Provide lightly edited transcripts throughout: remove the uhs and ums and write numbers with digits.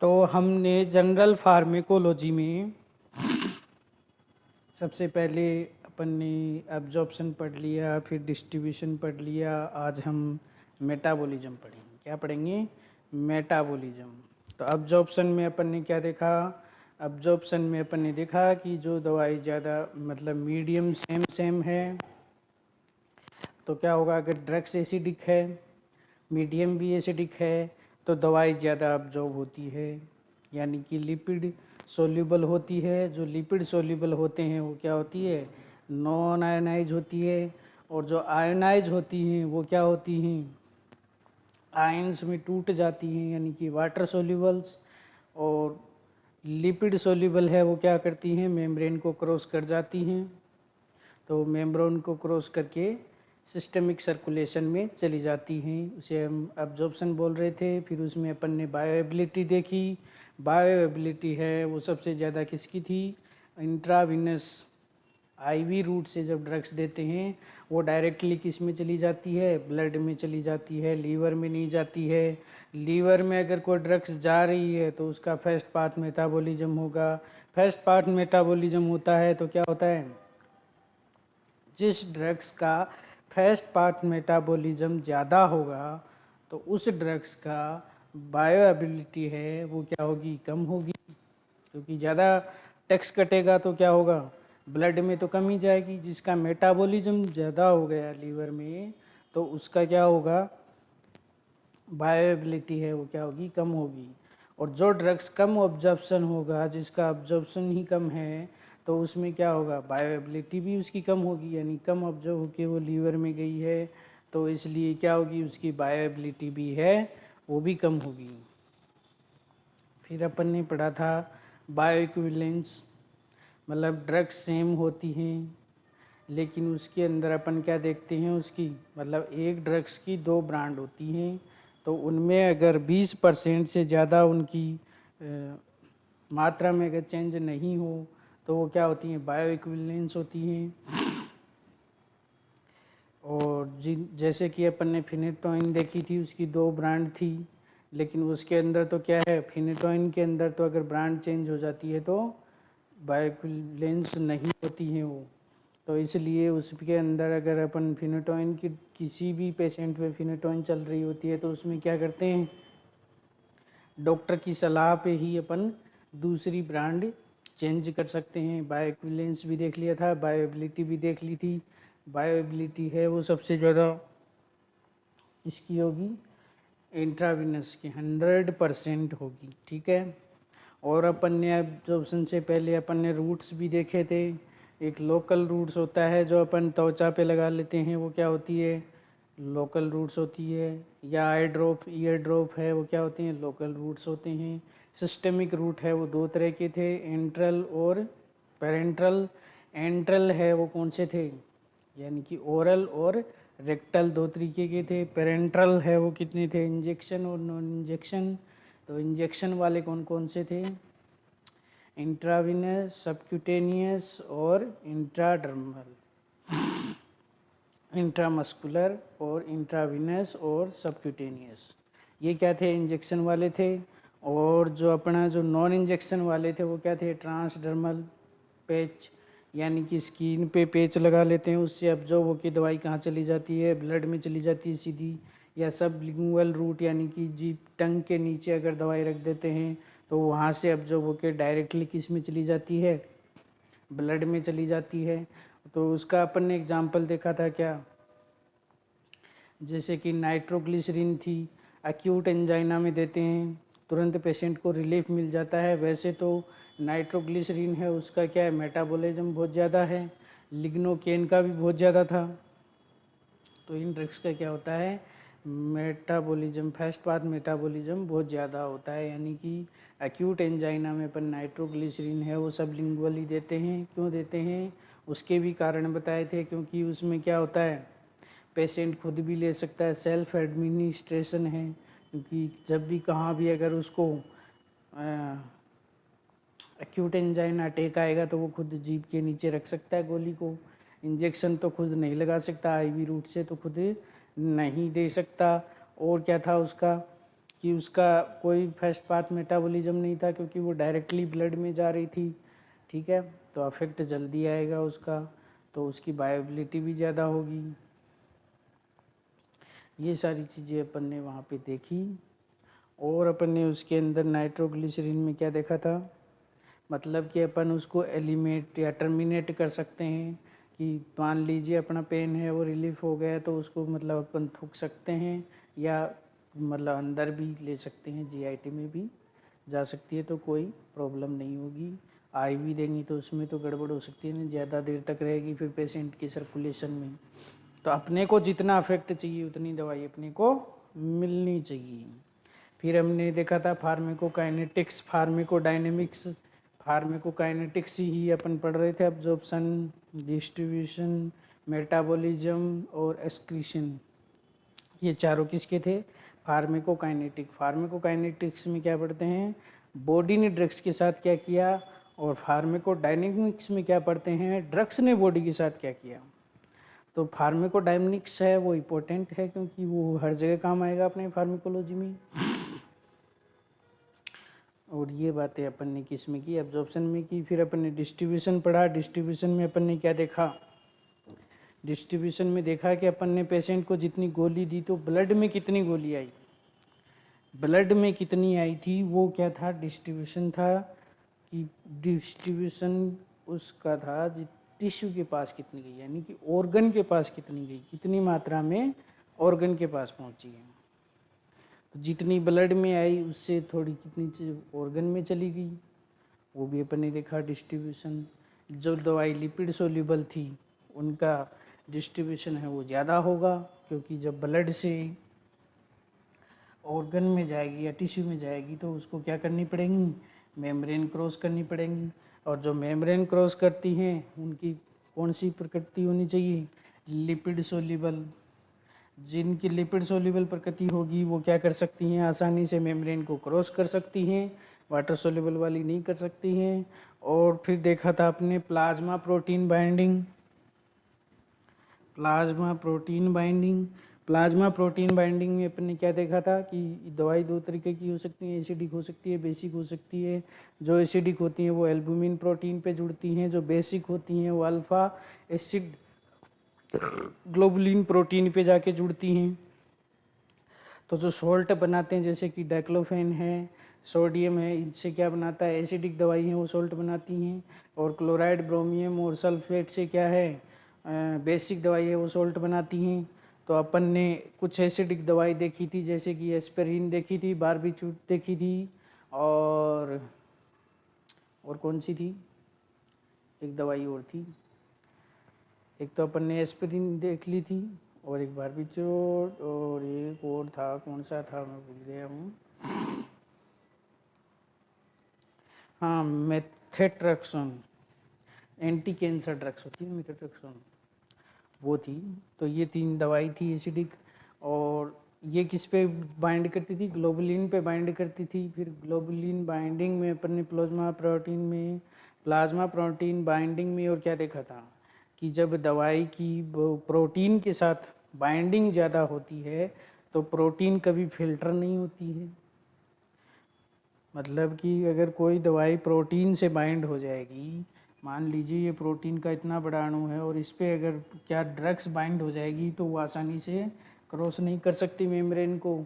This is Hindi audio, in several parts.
तो हमने जनरल फार्मेकोलॉजी में सबसे पहले अपन ने एब्जॉर्प्शन पढ़ लिया, फिर डिस्ट्रीब्यूशन पढ़ लिया। आज हम मेटाबॉलिज्म पढ़ेंगे। क्या पढ़ेंगे? मेटाबॉलिज्म। तो एब्जॉर्प्शन में अपन ने क्या देखा? एब्जॉर्प्शन में अपन ने देखा कि जो दवाई ज़्यादा मतलब मीडियम सेम है तो क्या होगा, अगर ड्रग्स एसिडिक है, मीडियम भी एसिडिक है, तो दवाई ज़्यादा अब्जॉर्ब होती है, यानी कि लिपिड सोल्यूबल होती है। जो लिपिड सोल्यूबल होते हैं वो क्या होती है? नॉन आयनाइज होती है। और जो आयनाइज होती हैं वो क्या होती हैं? आयंस में टूट जाती हैं, यानी कि वाटर सोल्यूबल्स। और लिपिड सोल्यूबल है वो क्या करती हैं? मेम्ब्रेन को क्रॉस कर जाती हैं। तो मेम्ब्रेन को क्रॉस करके सिस्टमिक सर्कुलेशन में चली जाती हैं, उसे हम एब्जॉर्प्शन बोल रहे थे। फिर उसमें अपन ने बायोएबिलिटी देखी। बायोएबिलिटी है वो सबसे ज़्यादा किसकी थी? इंट्राविनस आईवी रूट से जब ड्रग्स देते हैं वो डायरेक्टली किस में चली जाती है? ब्लड में चली जाती है, लीवर में नहीं जाती है। लीवर में अगर कोई ड्रग्स जा रही है तो उसका फर्स्ट पाथ मेटाबॉलिज्म होगा। फर्स्ट पाथ मेटाबॉलिज्म होता है तो क्या होता है? जिस ड्रग्स का फर्स्ट पार्ट मेटाबॉलिज्म ज़्यादा होगा तो उस ड्रग्स का बायोएबिलिटी है वो क्या होगी? कम होगी, क्योंकि ज़्यादा टैक्स कटेगा तो क्या होगा? ब्लड में तो कम ही जाएगी। जिसका मेटाबॉलिज्म ज़्यादा हो गया लीवर में तो उसका क्या होगा? बायोएबिलिटी है वो क्या होगी? कम होगी। और जो ड्रग्स कम ऑब्जर्प्शन होगा, जिसका ऑब्जर्प्शन ही कम है, तो उसमें क्या होगा? बायोएबिलिटी भी उसकी कम होगी, यानी कम ऑब्जर्व होके वो लीवर में गई है तो इसलिए क्या होगी? उसकी बायोएबिलिटी भी है वो भी कम होगी। फिर अपन ने पढ़ा था बायोइक्विवेलेंस, मतलब ड्रग्स सेम होती हैं लेकिन उसके अंदर अपन क्या देखते हैं? उसकी मतलब एक ड्रग्स की दो ब्रांड होती हैं, तो उनमें अगर 20% से ज़्यादा उनकी मात्रा में अगर चेंज नहीं हो तो वो क्या होती हैं? बायो इक्विवेलेंस होती हैं। और जिन जैसे कि अपन ने फिनेटोइन देखी थी, उसकी दो ब्रांड थी, लेकिन उसके अंदर तो क्या है? फिनेटोइन के अंदर तो अगर ब्रांड चेंज हो जाती है तो बायो इक्विवेलेंस नहीं होती हैं वो। तो इसलिए उसके अंदर अगर अपन फिनेटोइन की किसी भी पेशेंट में फिनेटोइन चल रही होती है तो उसमें क्या करते हैं? डॉक्टर की सलाह पे ही अपन दूसरी ब्रांड चेंज कर सकते हैं। बायोइक्विवेलेंस भी देख लिया था, बायोएबिलिटी भी देख ली थी। बायोएबिलिटी है वो सबसे ज़्यादा इसकी होगी इंट्राविनस की 100% होगी, ठीक है। और अपन ने एब्जॉर्प्शन से पहले अपन ने रूट्स भी देखे थे। एक लोकल रूट्स होता है जो अपन त्वचा पे लगा लेते हैं, वो क्या होती है? लोकल रूट्स होती है। या आई ड्रॉप, ईयर ड्रॉप है वो क्या होती हैं? लोकल रूट्स होते हैं। सिस्टमिक रूट है वो दो तरह के थे, एंट्रल और पेरेंट्रल। एंट्रल है वो कौन से थे? यानी कि ओरल और रेक्टल दो तरीके के थे। पेरेंट्रल है वो कितने थे? इंजेक्शन और नॉन इंजेक्शन। तो इंजेक्शन वाले कौन कौन से थे? इंट्राविनस, सबक्यूटेनियस और इंट्राडर्मल, इंट्रामस्कुलर और इंट्राविनस और सबक्यूटेनियस। ये क्या थे? इंजेक्शन वाले थे। और जो अपना जो नॉन इंजेक्शन वाले थे वो क्या थे? ट्रांसडर्मल पैच, यानी कि स्किन पे पेच लगा लेते हैं, उससे अब्जॉर्ब होकर दवाई कहाँ चली जाती है? ब्लड में चली जाती है सीधी। या सबलिंगुअल रूट, यानी कि जीभ टंग के नीचे अगर दवाई रख देते हैं तो वहाँ से अब्जॉर्ब होकर डायरेक्टली किस में चली जाती है? ब्लड में चली जाती है। तो उसका अपन ने एग्जाम्पल देखा था क्या? जैसे कि नाइट्रोग्लिसरीन थी, एक्यूट एंजाइना में देते हैं, तुरंत पेशेंट को रिलीफ मिल जाता है। वैसे तो नाइट्रोग्लिसरीन है उसका क्या है? मेटाबॉलिज्म बहुत ज़्यादा है। लिग्नोकेन का भी बहुत ज़्यादा था। तो इन ड्रग्स का क्या होता है? मेटाबॉलिज्म, फर्स्ट पाथ मेटाबॉलिज्म बहुत ज़्यादा होता है, यानी कि एक्यूट एंजाइना में अपन नाइट्रोग्लिसरीन है वो सबलिंगुअली देते हैं। क्यों देते हैं? उसके भी कारण बताए थे, क्योंकि उसमें क्या होता है? पेशेंट खुद भी ले सकता है, सेल्फ एडमिनिस्ट्रेशन है, क्योंकि जब भी कहाँ भी अगर उसको एक्यूट एंजाइन अटैक आएगा तो वो खुद जीभ के नीचे रख सकता है गोली को। इंजेक्शन तो खुद नहीं लगा सकता, आईवी रूट से तो खुद नहीं दे सकता। और क्या था उसका कि उसका कोई फर्स्ट पाथ मेटाबॉलिज्म नहीं था, क्योंकि वो डायरेक्टली ब्लड में जा रही थी, ठीक है, तो अफेक्ट जल्दी आएगा उसका, तो उसकी बायोबिलिटी भी ज़्यादा होगी। ये सारी चीज़ें अपन ने वहाँ पे देखी। और अपन ने उसके अंदर नाइट्रोग्लिसरीन में क्या देखा था, मतलब कि अपन उसको एलिमिनेट या टर्मिनेट कर सकते हैं, कि मान लीजिए अपना पेन है वो रिलीफ हो गया तो उसको मतलब अपन थूक सकते हैं, या मतलब अंदर भी ले सकते हैं, जीआईटी में भी जा सकती है, तो कोई प्रॉब्लम नहीं होगी। आईवी देंगे तो उसमें तो गड़बड़ हो सकती है ना, ज़्यादा देर तक रहेगी फिर पेशेंट की सर्कुलेशन में। तो अपने को जितना अफेक्ट चाहिए उतनी दवाई अपने को मिलनी चाहिए। फिर हमने देखा था फार्मेकोकाइनेटिक्स, फार्मेकोडायनेमिक्स। फार्मेकोकाइनेटिक्स ही अपन पढ़ रहे थे, अब्जॉर्प्शन, डिस्ट्रीब्यूशन, मेटाबॉलिज्म और एक्सक्रीशन, ये चारों किसके थे, फार्मेकोकाइनेटिक। फार्मेकोकाइनेटिक्स में क्या पढ़ते हैं, बॉडी ने ड्रग्स के साथ क्या किया, और फार्मेकोडायनेमिक्स में क्या पढ़ते हैं, ड्रग्स ने बॉडी के साथ क्या किया। तो फार्मेकोडायनेमिक्स है वो इम्पोर्टेंट है, क्योंकि वो हर जगह काम आएगा अपने फार्मेकोलॉजी में। और ये बातें अपन ने किस में की, एब्जॉर्प्शन में की। फिर अपन ने डिस्ट्रीब्यूशन पढ़ा। डिस्ट्रीब्यूशन में अपन ने क्या देखा, डिस्ट्रीब्यूशन में देखा कि अपन ने पेशेंट को जितनी गोली दी तो ब्लड में कितनी गोली आई, ब्लड में कितनी आई थी, वो क्या था, डिस्ट्रीब्यूशन था। कि डिस्ट्रीब्यूशन उसका था टिश्यू के पास कितनी गई, यानी कि ऑर्गन के पास कितनी गई, कितनी मात्रा में ऑर्गन के पास पहुंची है। तो जितनी ब्लड में आई उससे थोड़ी कितनी ऑर्गन में चली गई, वो भी अपन ने देखा डिस्ट्रीब्यूशन। जो दवाई लिपिड सोल्यूबल थी उनका डिस्ट्रीब्यूशन है वो ज़्यादा होगा, क्योंकि जब ब्लड से ऑर्गन में जाएगी या टिश्यू में जाएगी तो उसको क्या करनी पड़ेंगी, मेम्ब्रेन क्रॉस करनी पड़ेंगी। और जो मेम्ब्रेन क्रॉस करती हैं उनकी कौन सी प्रकृति होनी चाहिए, लिपिड सोल्यूबल। जिनकी लिपिड सोल्यूबल प्रकृति होगी वो क्या कर सकती हैं, आसानी से मेम्ब्रेन को क्रॉस कर सकती हैं, वाटर सोल्यूबल वाली नहीं कर सकती हैं। और फिर देखा था आपने plasma protein binding. Plasma protein binding, plasma protein binding में अपन ने क्या देखा था कि दवाई दो तरीके की हो सकती है, एसिडिक हो सकती है, बेसिक हो सकती है। जो एसिडिक होती हैं वो एल्बुमिन प्रोटीन पे जुड़ती हैं, जो बेसिक होती हैं वो अल्फा एसिड ग्लोबुलिन प्रोटीन पे जाके जुड़ती हैं। तो जो सॉल्ट बनाते हैं जैसे कि डाइक्लोफेन है, सोडियम है, इनसे क्या बनाता है, एसिडिक दवाई है वो सॉल्ट बनाती हैं। और क्लोराइड, ब्रोमियम और सल्फेट से क्या है, बेसिक दवाई है वो सॉल्ट बनाती हैं। तो अपन ने कुछ एसिडिक दवाई देखी थी, जैसे कि एस्पिरिन देखी थी, बारबीट्यूट देखी थी, और कौन सी थी, एक दवाई और थी, एक तो अपन ने एस्पिरिन देख ली थी, और एक बारबीट्यूट, और एक और था, कौन सा था मैं भूल गया हूँ, हाँ मेथेट्रेक्सोन, एंटी कैंसर ड्रग्स होती है मेथेट्रेक्सोन, वो थी। तो ये 3 दवाई थी एसिडिक, और ये किस पे बाइंड करती थी, ग्लोबुलिन पे बाइंड करती थी। फिर ग्लोबुलिन बाइंडिंग में अपन ने प्लाज्मा प्रोटीन बाइंडिंग में और क्या देखा था कि जब दवाई की प्रोटीन के साथ बाइंडिंग ज़्यादा होती है तो प्रोटीन कभी फिल्टर नहीं होती है। मतलब कि अगर कोई दवाई प्रोटीन से बाइंड हो जाएगी, मान लीजिए ये प्रोटीन का इतना बड़ा अणु है और इस पर अगर क्या ड्रग्स बाइंड हो जाएगी तो वो आसानी से क्रॉस नहीं कर सकती मेम्ब्रेन को,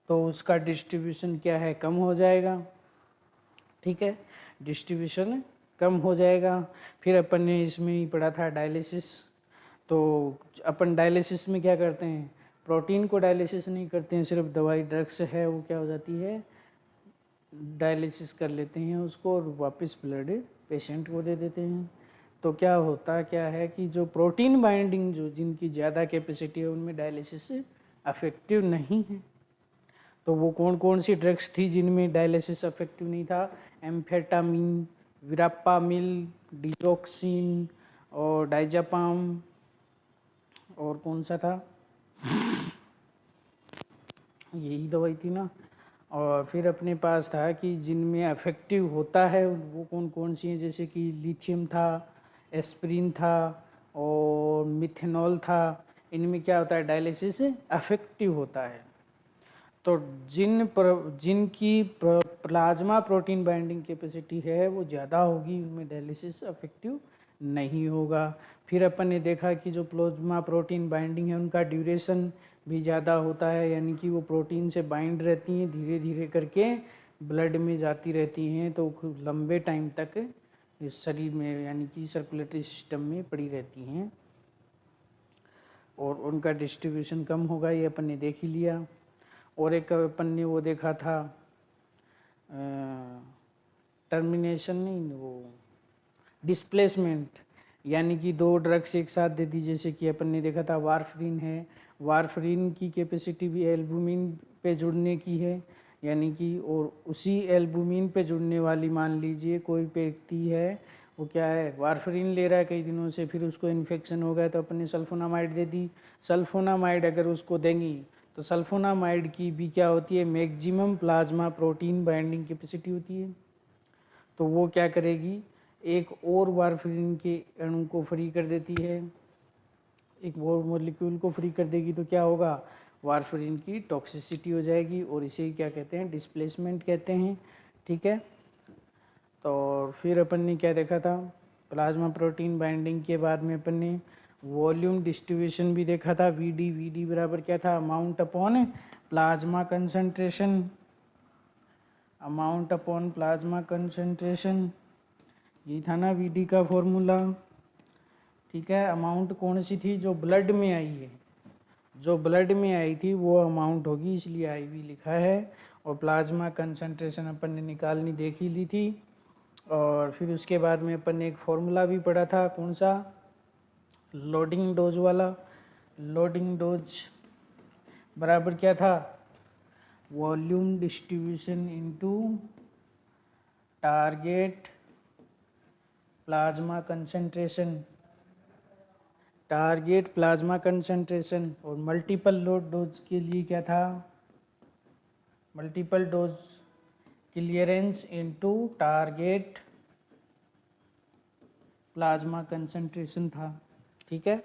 तो उसका डिस्ट्रीब्यूशन क्या है, कम हो जाएगा, ठीक है, डिस्ट्रीब्यूशन कम हो जाएगा। फिर अपन ने इसमें ही पढ़ा था डायलिसिस। तो अपन डायलिसिस में क्या करते हैं, प्रोटीन को डायलिसिस नहीं करते हैं, सिर्फ दवाई ड्रग्स है वो क्या हो जाती है, डायलिसिस कर लेते हैं उसको और वापस ब्लड पेशेंट को दे देते हैं। तो क्या होता क्या है कि जो प्रोटीन बाइंडिंग जो जिनकी ज़्यादा कैपेसिटी है उनमें डायलिसिस अफेक्टिव नहीं है। तो वो कौन कौन सी ड्रग्स थी जिनमें डायलिसिस अफेक्टिव नहीं था, एम्फेटामिन, विरापामिल, डिजोक्सिन और डाइजापाम, और कौन सा था, यही दवाई थी ना। और फिर अपने पास था कि जिनमें अफेक्टिव होता है वो कौन कौन सी हैं, जैसे कि लिथियम था, एस्पिरिन था और मिथेनॉल था। इनमें क्या होता है, डायलिसिस अफेक्टिव होता है। तो जिनकी प्लाज्मा प्रोटीन बाइंडिंग कैपेसिटी है वो ज़्यादा होगी, उनमें डायलिसिस इफेक्टिव नहीं होगा। फिर अपन ने देखा कि जो प्लाज्मा प्रोटीन बाइंडिंग है उनका ड्यूरेशन भी ज़्यादा होता है, यानी कि वो प्रोटीन से बाइंड रहती हैं, धीरे धीरे करके ब्लड में जाती रहती हैं, तो लंबे टाइम तक इस शरीर में यानी कि सर्कुलेटरी सिस्टम में पड़ी रहती हैं और उनका डिस्ट्रीब्यूशन कम होगा, ये अपन ने देख ही लिया। और एक अपन ने वो देखा था टर्मिनेशन नहीं, वो डिस्प्लेसमेंट, यानी कि दो ड्रग्स एक साथ दे दी, जैसे कि अपन ने देखा था वारफरीन है, वारफरीन की कैपेसिटी भी एल्बुमिन पे जुड़ने की है, यानी कि और उसी एल्बुमिन पे जुड़ने वाली मान लीजिए कोई व्यक्ति है, वो क्या है वारफरीन ले रहा है कई दिनों से, फिर उसको इन्फेक्शन हो गया तो अपन ने सल्फोनामाइड दे दी। सल्फोनामाइड अगर उसको देंगी तो सल्फोनामाइड की भी क्या होती है, maximum plasma protein binding capacity होती है, तो वो क्या करेगी, एक और वारफरीन के अणु को फ्री कर देती है, एक और मॉलिक्यूल को फ्री कर देगी, तो क्या होगा, वारफरीन की टॉक्सिसिटी हो जाएगी और इसे ही क्या कहते हैं, डिस्प्लेसमेंट कहते हैं। ठीक है, तो फिर अपन ने क्या देखा था, प्लाज्मा प्रोटीन बाइंडिंग के बाद में अपन ने वॉल्यूम डिस्ट्रीब्यूशन भी देखा था। वी डी बराबर क्या था, amount upon plasma concentration, amount upon plasma concentration, यही था ना वी का फॉर्मूला। ठीक है, अमाउंट कौन सी थी, जो ब्लड में आई है, जो ब्लड में आई थी वो अमाउंट होगी, इसलिए IV लिखा है। और प्लाज्मा कंसंट्रेशन अपन ने निकालनी देख ही ली थी। और फिर उसके बाद में अपन ने एक फॉर्मूला भी पढ़ा था, कौन सा, लोडिंग डोज वाला। लोडिंग डोज बराबर क्या था, volume distribution into target plasma concentration, target plasma concentration. और मल्टीपल लोड डोज के लिए क्या था, multiple dose clearance into target plasma concentration था। ठीक है,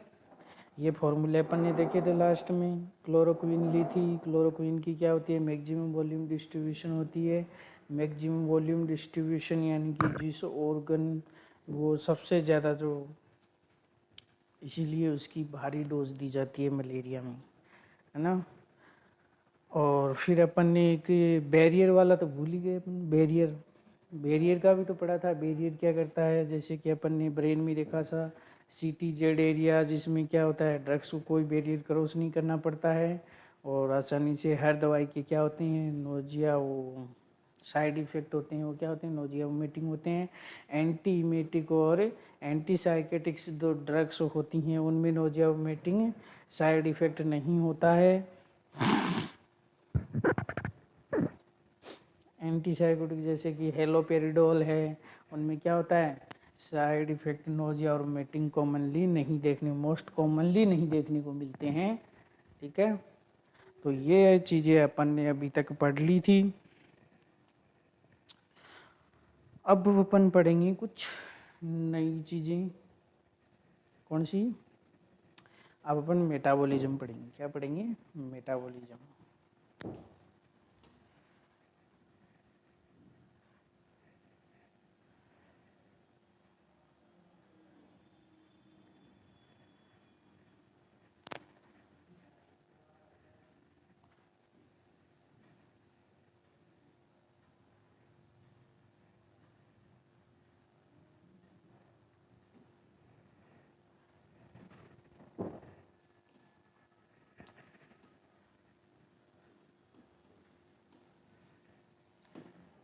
ये फॉर्मूले अपन ने देखे थे लास्ट में। क्लोरोक्विन ली थी, क्लोरोक्विन की क्या होती है, मैक्सिमम वॉल्यूम डिस्ट्रीब्यूशन होती है। मैक्सिमम वॉल्यूम डिस्ट्रीब्यूशन यानी कि जिस ऑर्गन वो सबसे ज़्यादा जो, इसीलिए उसकी भारी डोज दी जाती है मलेरिया में, है ना। और फिर अपन ने एक बैरियर वाला तो भूल ही गए अपन, बैरियर, बैरियर का भी तो पढ़ा था। बैरियर क्या करता है, जैसे कि अपन ने ब्रेन में देखा था CTZ एरिया, जिसमें क्या होता है, ड्रग्स को कोई बैरियर क्रॉस नहीं करना पड़ता है और आसानी से हर दवाई के क्या होते हैं, नोजिया, वो साइड इफ़ेक्ट होते हैं, वो क्या होते हैं, नोजिया वोमिटिंग होते हैं। एंटी इमेटिक और एंटी साइकेटिक्स जो ड्रग्स होती हैं उनमें नोजिया वोमिटिंग साइड इफ़ेक्ट नहीं होता है। एंटी साइकोटिक जैसे कि हेलोपेरिडोल है, उनमें क्या होता है, साइड इफेक्ट नोजिया और वोमिटिंग कॉमनली नहीं देखने, मोस्ट कॉमनली नहीं देखने को मिलते हैं। ठीक है, तो ये चीज़ें अपन ने अभी तक पढ़ ली थी। अब अपन पढ़ेंगे कुछ नई चीज़ें। कौन सी, अब अपन मेटाबॉलिज्म पढ़ेंगे। क्या पढ़ेंगे, मेटाबॉलिज्म।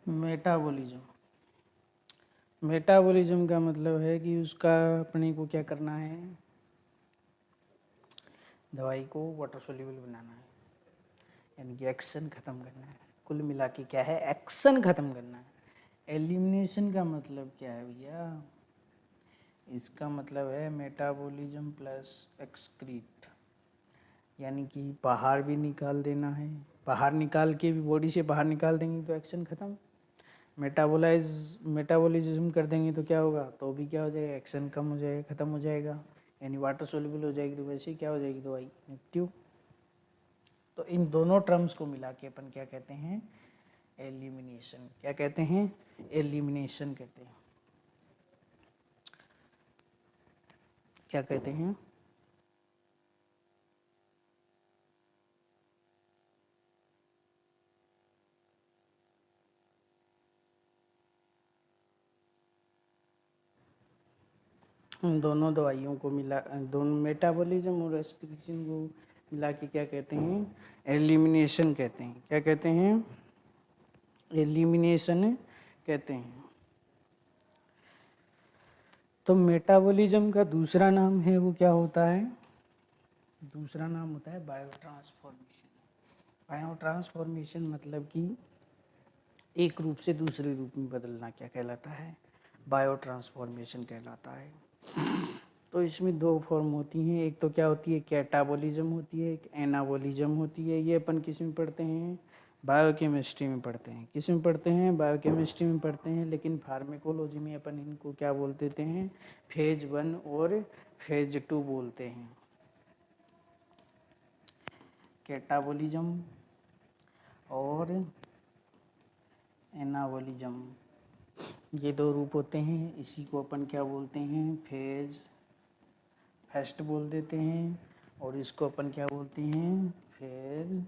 मेटाबॉलिज्म, मेटाबॉलिज्म का मतलब है कि उसका अपने को क्या करना है, दवाई को वाटर सोल्यूबल बनाना है, यानी कि एक्शन ख़त्म करना है। कुल मिला के क्या है, एक्शन ख़त्म करना है। एलिमिनेशन का मतलब क्या है भैया, इसका मतलब है मेटाबॉलिज्म प्लस एक्सक्रीट, यानी कि बाहर भी निकाल देना है। बाहर निकाल के भी, बॉडी से बाहर निकाल देंगे तो एक्शन ख़त्म। मेटाबॉलिज्म कर देंगे तो क्या होगा, तो भी क्या हो जाएगा, एक्शन कम हो जाएगा, ख़त्म हो जाएगा, यानी वाटर सोल्यूबल हो जाएगी, तो वैसे ही क्या हो जाएगी दवाई, एक्टिव। तो इन दोनों टर्म्स को मिला के अपन क्या कहते हैं, एलिमिनेशन। क्या कहते हैं, एलिमिनेशन कहते हैं। क्या कहते हैं, उन दोनों दवाइयों को मिला, दोनों मेटाबॉलिज्म और रेस्ट्रिक्शन को मिला के क्या कहते हैं, एलिमिनेशन कहते हैं। क्या कहते हैं, एलिमिनेशन कहते हैं। तो मेटाबॉलिज्म का दूसरा नाम है वो क्या होता है, दूसरा नाम होता है बायोट्रांसफॉर्मेशन। बायोट्रांसफॉर्मेशन मतलब कि एक रूप से दूसरे रूप में बदलना क्या कहलाता है, बायोट्रांसफॉर्मेशन कहलाता है। तो इसमें दो फॉर्म होती हैं, एक तो क्या होती है, कैटाबॉलिज्म होती है, एक एनाबॉलिज्म होती है। ये अपन किस में पढ़ते हैं, बायोकेमिस्ट्री में पढ़ते हैं। किस में पढ़ते हैं, बायोकेमिस्ट्री में पढ़ते हैं। लेकिन फार्मेकोलॉजी में अपन इनको क्या बोल देते हैं, फेज 1 और फेज 2 बोलते हैं। कैटाबॉलिज्म और एनाबॉलिज्म, ये दो रूप होते हैं। इसी को अपन क्या बोलते हैं, फेज फर्स्ट बोल देते हैं, और इसको अपन क्या बोलते हैं, फेज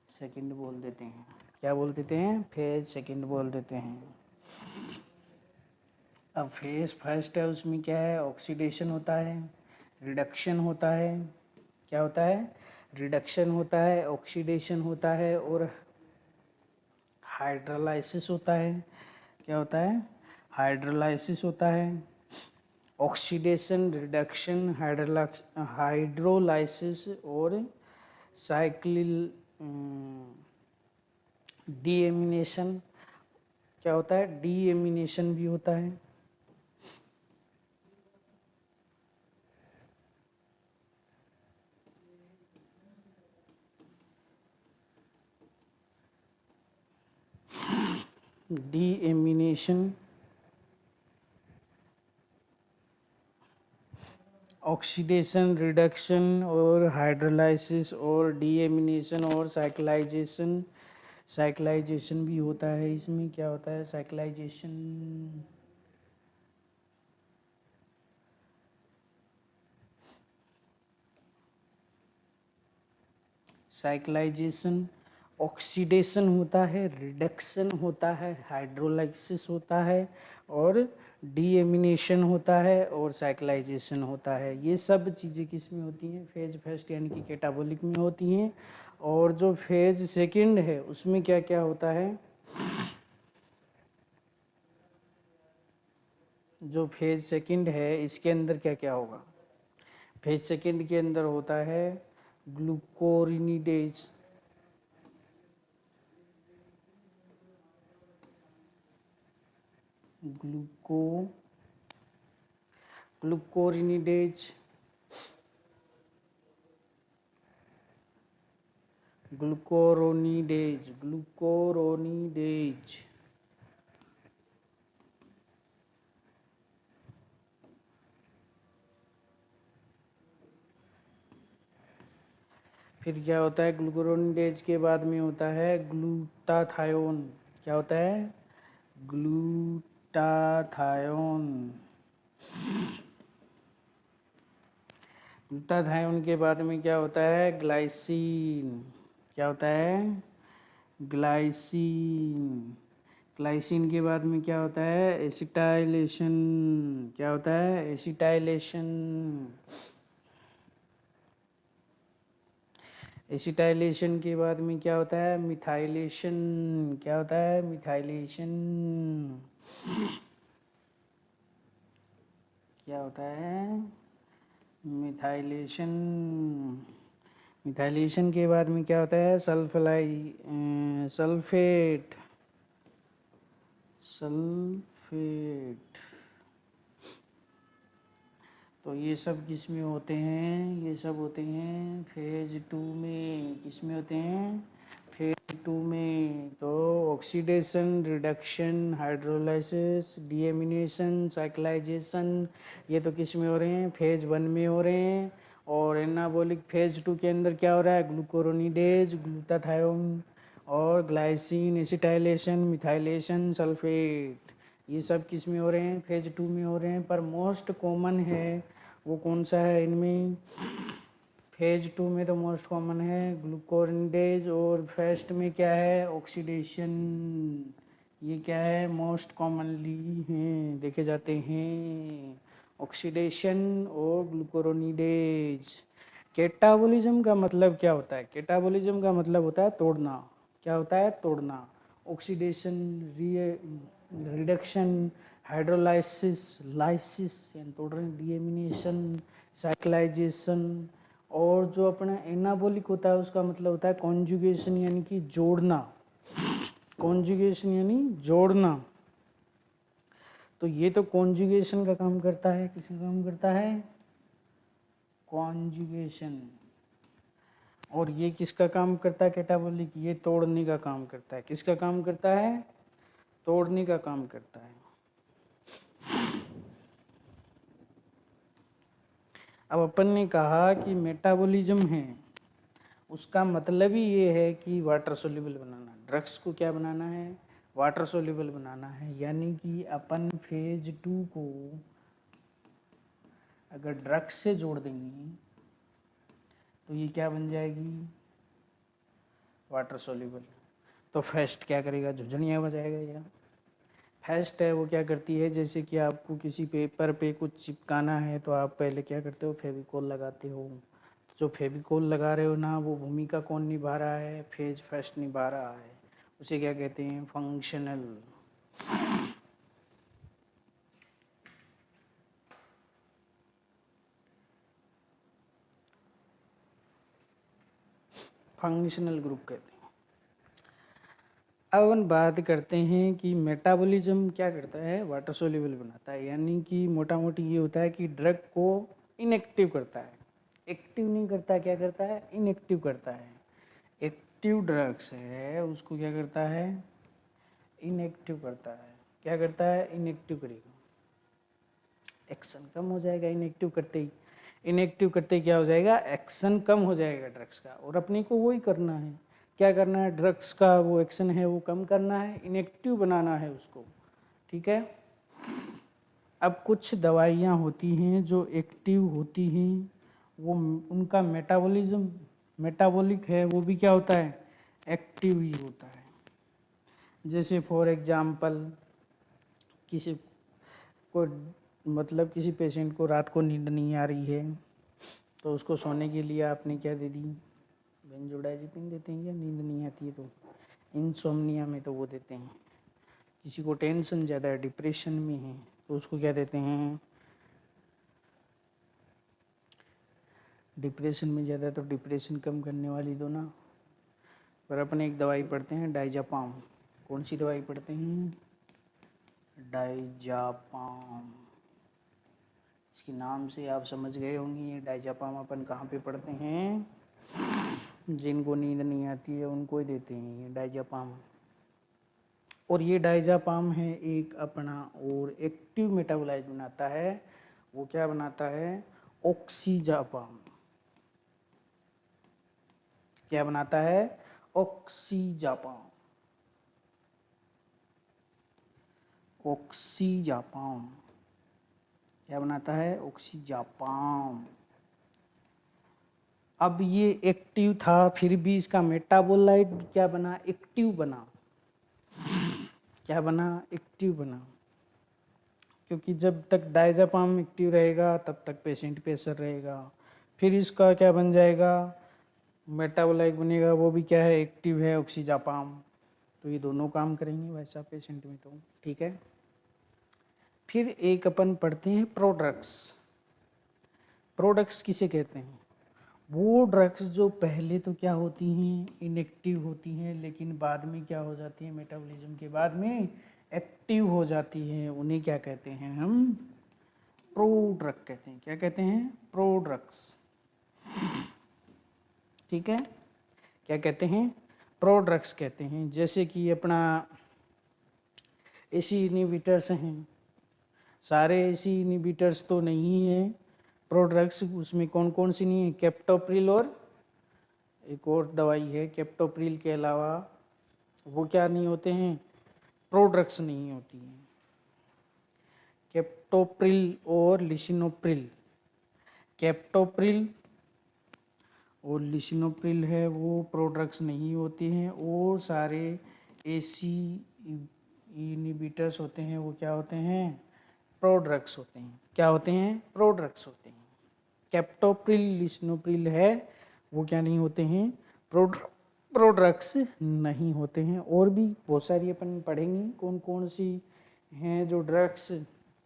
सेकंड बोल देते हैं। क्या बोल देते हैं, फेज सेकंड बोल देते हैं। अब फेज फर्स्ट है, उसमें क्या है, ऑक्सीडेशन होता है, रिडक्शन होता है। क्या होता है, रिडक्शन होता है, ऑक्सीडेशन होता है और हाइड्रोलाइसिस होता है। क्या होता है, हाइड्रोलाइसिस होता है। ऑक्सीडेशन, रिडक्शन, हाइड्रोलाइसिस और साइक्लिल डीएमिनेशन। क्या होता है, डीएमिनेशन भी होता है। डीएमिनेशन, ऑक्सीडेशन, रिडक्शन और हाइड्रोलाइसिस और डीएमिनेशन और साइक्लाइजेशन। साइक्लाइजेशन भी होता है इसमें। क्या होता है, साइक्लाइजेशन, साइक्लाइजेशन, ऑक्सीडेशन होता है, रिडक्शन होता है, हाइड्रोलाइसिस होता है और डीएमिनेशन होता है और साइक्लाइजेशन होता है। ये सब चीज़ें किस में होती हैं, फेज फर्स्ट यानी कि कैटाबॉलिक में होती हैं। और जो फेज सेकंड है उसमें क्या क्या होता है, जो फेज सेकंड है इसके अंदर क्या क्या होगा, फेज सेकंड के अंदर होता है ग्लूकोरिनिडेज, ग्लूकोरिनिडेज, ग्लूकोरोनिडेज। फिर क्या होता है, ग्लूकोरोनिडेज के बाद में होता है ग्लूटाथायोन। क्या होता है, ग्लूटाथायोन। ग्लूटाथायोन के बाद में क्या होता है, ग्लाइसिन। क्या होता है, ग्लाइसिन। ग्लाइसिन के बाद में क्या होता है, एसिटाइलेशन। क्या होता है, एसिटाइलेशन। एसिटाइलेशन के बाद में क्या होता है, मिथाइलेशन। क्या होता है, मिथाइलेशन। क्या होता है, मिथाइलेशन। मिथाइलेशन के बाद में क्या होता है, सल्फेट। सल्फेट। तो ये सब किस में होते हैं, ये सब होते हैं फेज 2 में। किस में होते हैं, फेज 2 में। तो oxidation, reduction, hydrolysis, deamination, cyclisation, ये तो किस में हो रहे हैं, फेज 1 में हो रहे हैं। और एनाबॉलिक फेज 2 के अंदर क्या हो रहा है, ग्लूकोरोनिडेज, ग्लूटाथायोन और ग्लाइसिन, एसिटाइलेशन, मिथाइलेशन, सल्फेट, ये सब किस में हो रहे हैं, फेज 2 में हो रहे हैं। पर मोस्ट कॉमन है वो कौन सा है इनमें, फेज 2 में तो मोस्ट कॉमन है ग्लूकोरोनिडेज, और फेस्ट में क्या है, ऑक्सीडेशन। ये क्या है, मोस्ट कॉमनली हैं देखे जाते हैं, ऑक्सीडेशन और ग्लूकोरोनिडेज। कैटाबॉलिज्म का मतलब क्या होता है, कैटाबॉलिज्म का मतलब होता है तोड़ना। क्या होता है, तोड़ना। ऑक्सीडेशन, रिडक्शन, हाइड्रोलाइसिस, लाइसिस यानी तोड़ना, डीएमिनेशन, साइक्लाइजेशन। और जो अपना एनाबॉलिक होता है उसका मतलब होता है कॉन्जुगेशन यानी कि जोड़ना, कॉन्जुगेशन यानी जोड़ना। तो ये तो कॉन्जुगेशन का काम करता है, किसका काम करता है, कॉन्जुगेशन। और ये किसका काम करता है, कैटाबॉलिक, ये तोड़ने का काम करता है। किसका काम करता है, तोड़ने का काम करता है। अब अपन ने कहा कि मेटाबॉलिज्म है, उसका मतलब ही ये है कि वाटर सोल्यूबल बनाना। ड्रग्स को क्या बनाना है, वाटर सोल्यूबल बनाना है। यानी कि अपन फेज 2 को अगर ड्रग्स से जोड़ देंगे तो ये क्या बन जाएगी, वाटर सोल्यूबल। तो फेस्ट क्या करेगा, झुंझुनिया बजाएगा। या फेस्ट है वो क्या करती है, जैसे कि आपको किसी पेपर पे कुछ चिपकाना है तो आप पहले क्या करते हो, फेविकोल लगाते हो। जो फेविकोल लगा रहे हो ना, वो भूमिका कौन निभा रहा है, फेज फेस्ट निभा रहा है। उसे क्या कहते हैं, फंक्शनल। फंक्शनल ग्रुप कहते हैं। अब अपन बात करते हैं कि मेटाबॉलिज्म क्या करता है, वाटर सोल्यूबल बनाता है। यानी कि मोटा मोटी ये होता है कि ड्रग को इनएक्टिव करता है, एक्टिव नहीं करता, क्या करता है, इनएक्टिव करता है। एक्टिव ड्रग्स है उसको क्या करता है, इनएक्टिव करता है। क्या करता है, इनएक्टिव करेगा, एक्शन कम हो जाएगा इनएक्टिव करते ही। इनएक्टिव करते ही क्या हो जाएगा, एक्शन कम हो जाएगा ड्रग्स का। और अपने को वही करना है, क्या करना है, ड्रग्स का वो एक्शन है वो कम करना है, इनएक्टिव बनाना है उसको। ठीक है। अब कुछ दवाइयाँ होती हैं जो एक्टिव होती हैं, वो उनका मेटाबॉलिज्म, मेटाबॉलिक है वो भी क्या होता है, एक्टिव ही होता है। जैसे फॉर एग्जांपल किसी को, मतलब किसी पेशेंट को रात को नींद नहीं आ रही है तो उसको सोने के लिए आपने क्या दे दी, बेंजोडाइजेपिन देते हैं। या नींद नहीं आती है तो इंसोम्निया में तो वो देते हैं। किसी को टेंशन ज़्यादा है, डिप्रेशन में है, तो उसको क्या देते हैं, डिप्रेशन में ज़्यादा तो डिप्रेशन कम करने वाली दो ना। पर अपने एक दवाई पढ़ते हैं डाइजापाम। कौन सी दवाई पढ़ते हैं, डाइजापाम। इसके नाम से आप समझ गए होंगे ये डाइजापाम अपन कहाँ पे पढ़ते हैं, जिनको नींद नहीं आती है उनको ही देते हैं ये डाइजापाम। और ये डाइजापाम है एक अपना और एक्टिव मेटाबोलाइट बनाता है। वो क्या बनाता है, ऑक्सीजापाम। क्या बनाता है, ऑक्सीजापाम, ऑक्सीजापाम। क्या बनाता है, ऑक्सीजापाम। अब ये एक्टिव था, फिर भी इसका मेटाबोलाइट क्या बना, एक्टिव बना। क्या बना, एक्टिव बना। क्योंकि जब तक डायजापाम एक्टिव रहेगा तब तक पेशेंट पे असर रहेगा। फिर इसका क्या बन जाएगा, मेटाबोलाइट बनेगा, वो भी क्या है, एक्टिव है, ऑक्सीजापाम। तो ये दोनों काम करेंगे वैसा पेशेंट में तो। ठीक है। फिर एक अपन पढ़ते हैं प्रोड्रग्स। प्रोडक्ट्स किसे कहते हैं, वो ड्रग्स जो पहले तो क्या होती हैं, इनएक्टिव होती हैं, लेकिन बाद में क्या हो जाती हैं, मेटाबॉलिज्म के बाद में एक्टिव हो जाती हैं। उन्हें क्या कहते हैं हम, प्रोड्रग कहते हैं। क्या कहते हैं, प्रोड्रग्स। ठीक है। क्या कहते हैं, प्रोड्रग्स कहते हैं। जैसे कि अपना एसी इनहिबिटर्स हैं, सारे एसी इनहिबिटर्स तो नहीं हैं प्रोड्रग्स, उसमें कौन कौन सी नहीं है, कैप्टोप्रिल और एक और दवाई है कैप्टोप्रिल के अलावा, वो क्या नहीं होते हैं, प्रोड्रग्स नहीं होती हैं। कैप्टोप्रिल और लिसिनोप्रिल, कैप्टोप्रिल और लिसिनोप्रिल है वो प्रोड्रग्स नहीं होते हैं, और सारे एसी इनिबिटर्स होते हैं वो क्या होते हैं, प्रोड्रग्स होते हैं। क्या होते हैं, प्रोड्रग्स होते हैं। कैप्टोप्रिल लिसिनोप्रिल है वो क्या नहीं होते हैं, प्रोड्रग्स नहीं होते हैं। और भी बहुत सारी अपन पढ़ेंगे कौन कौन सी हैं जो ड्रग्स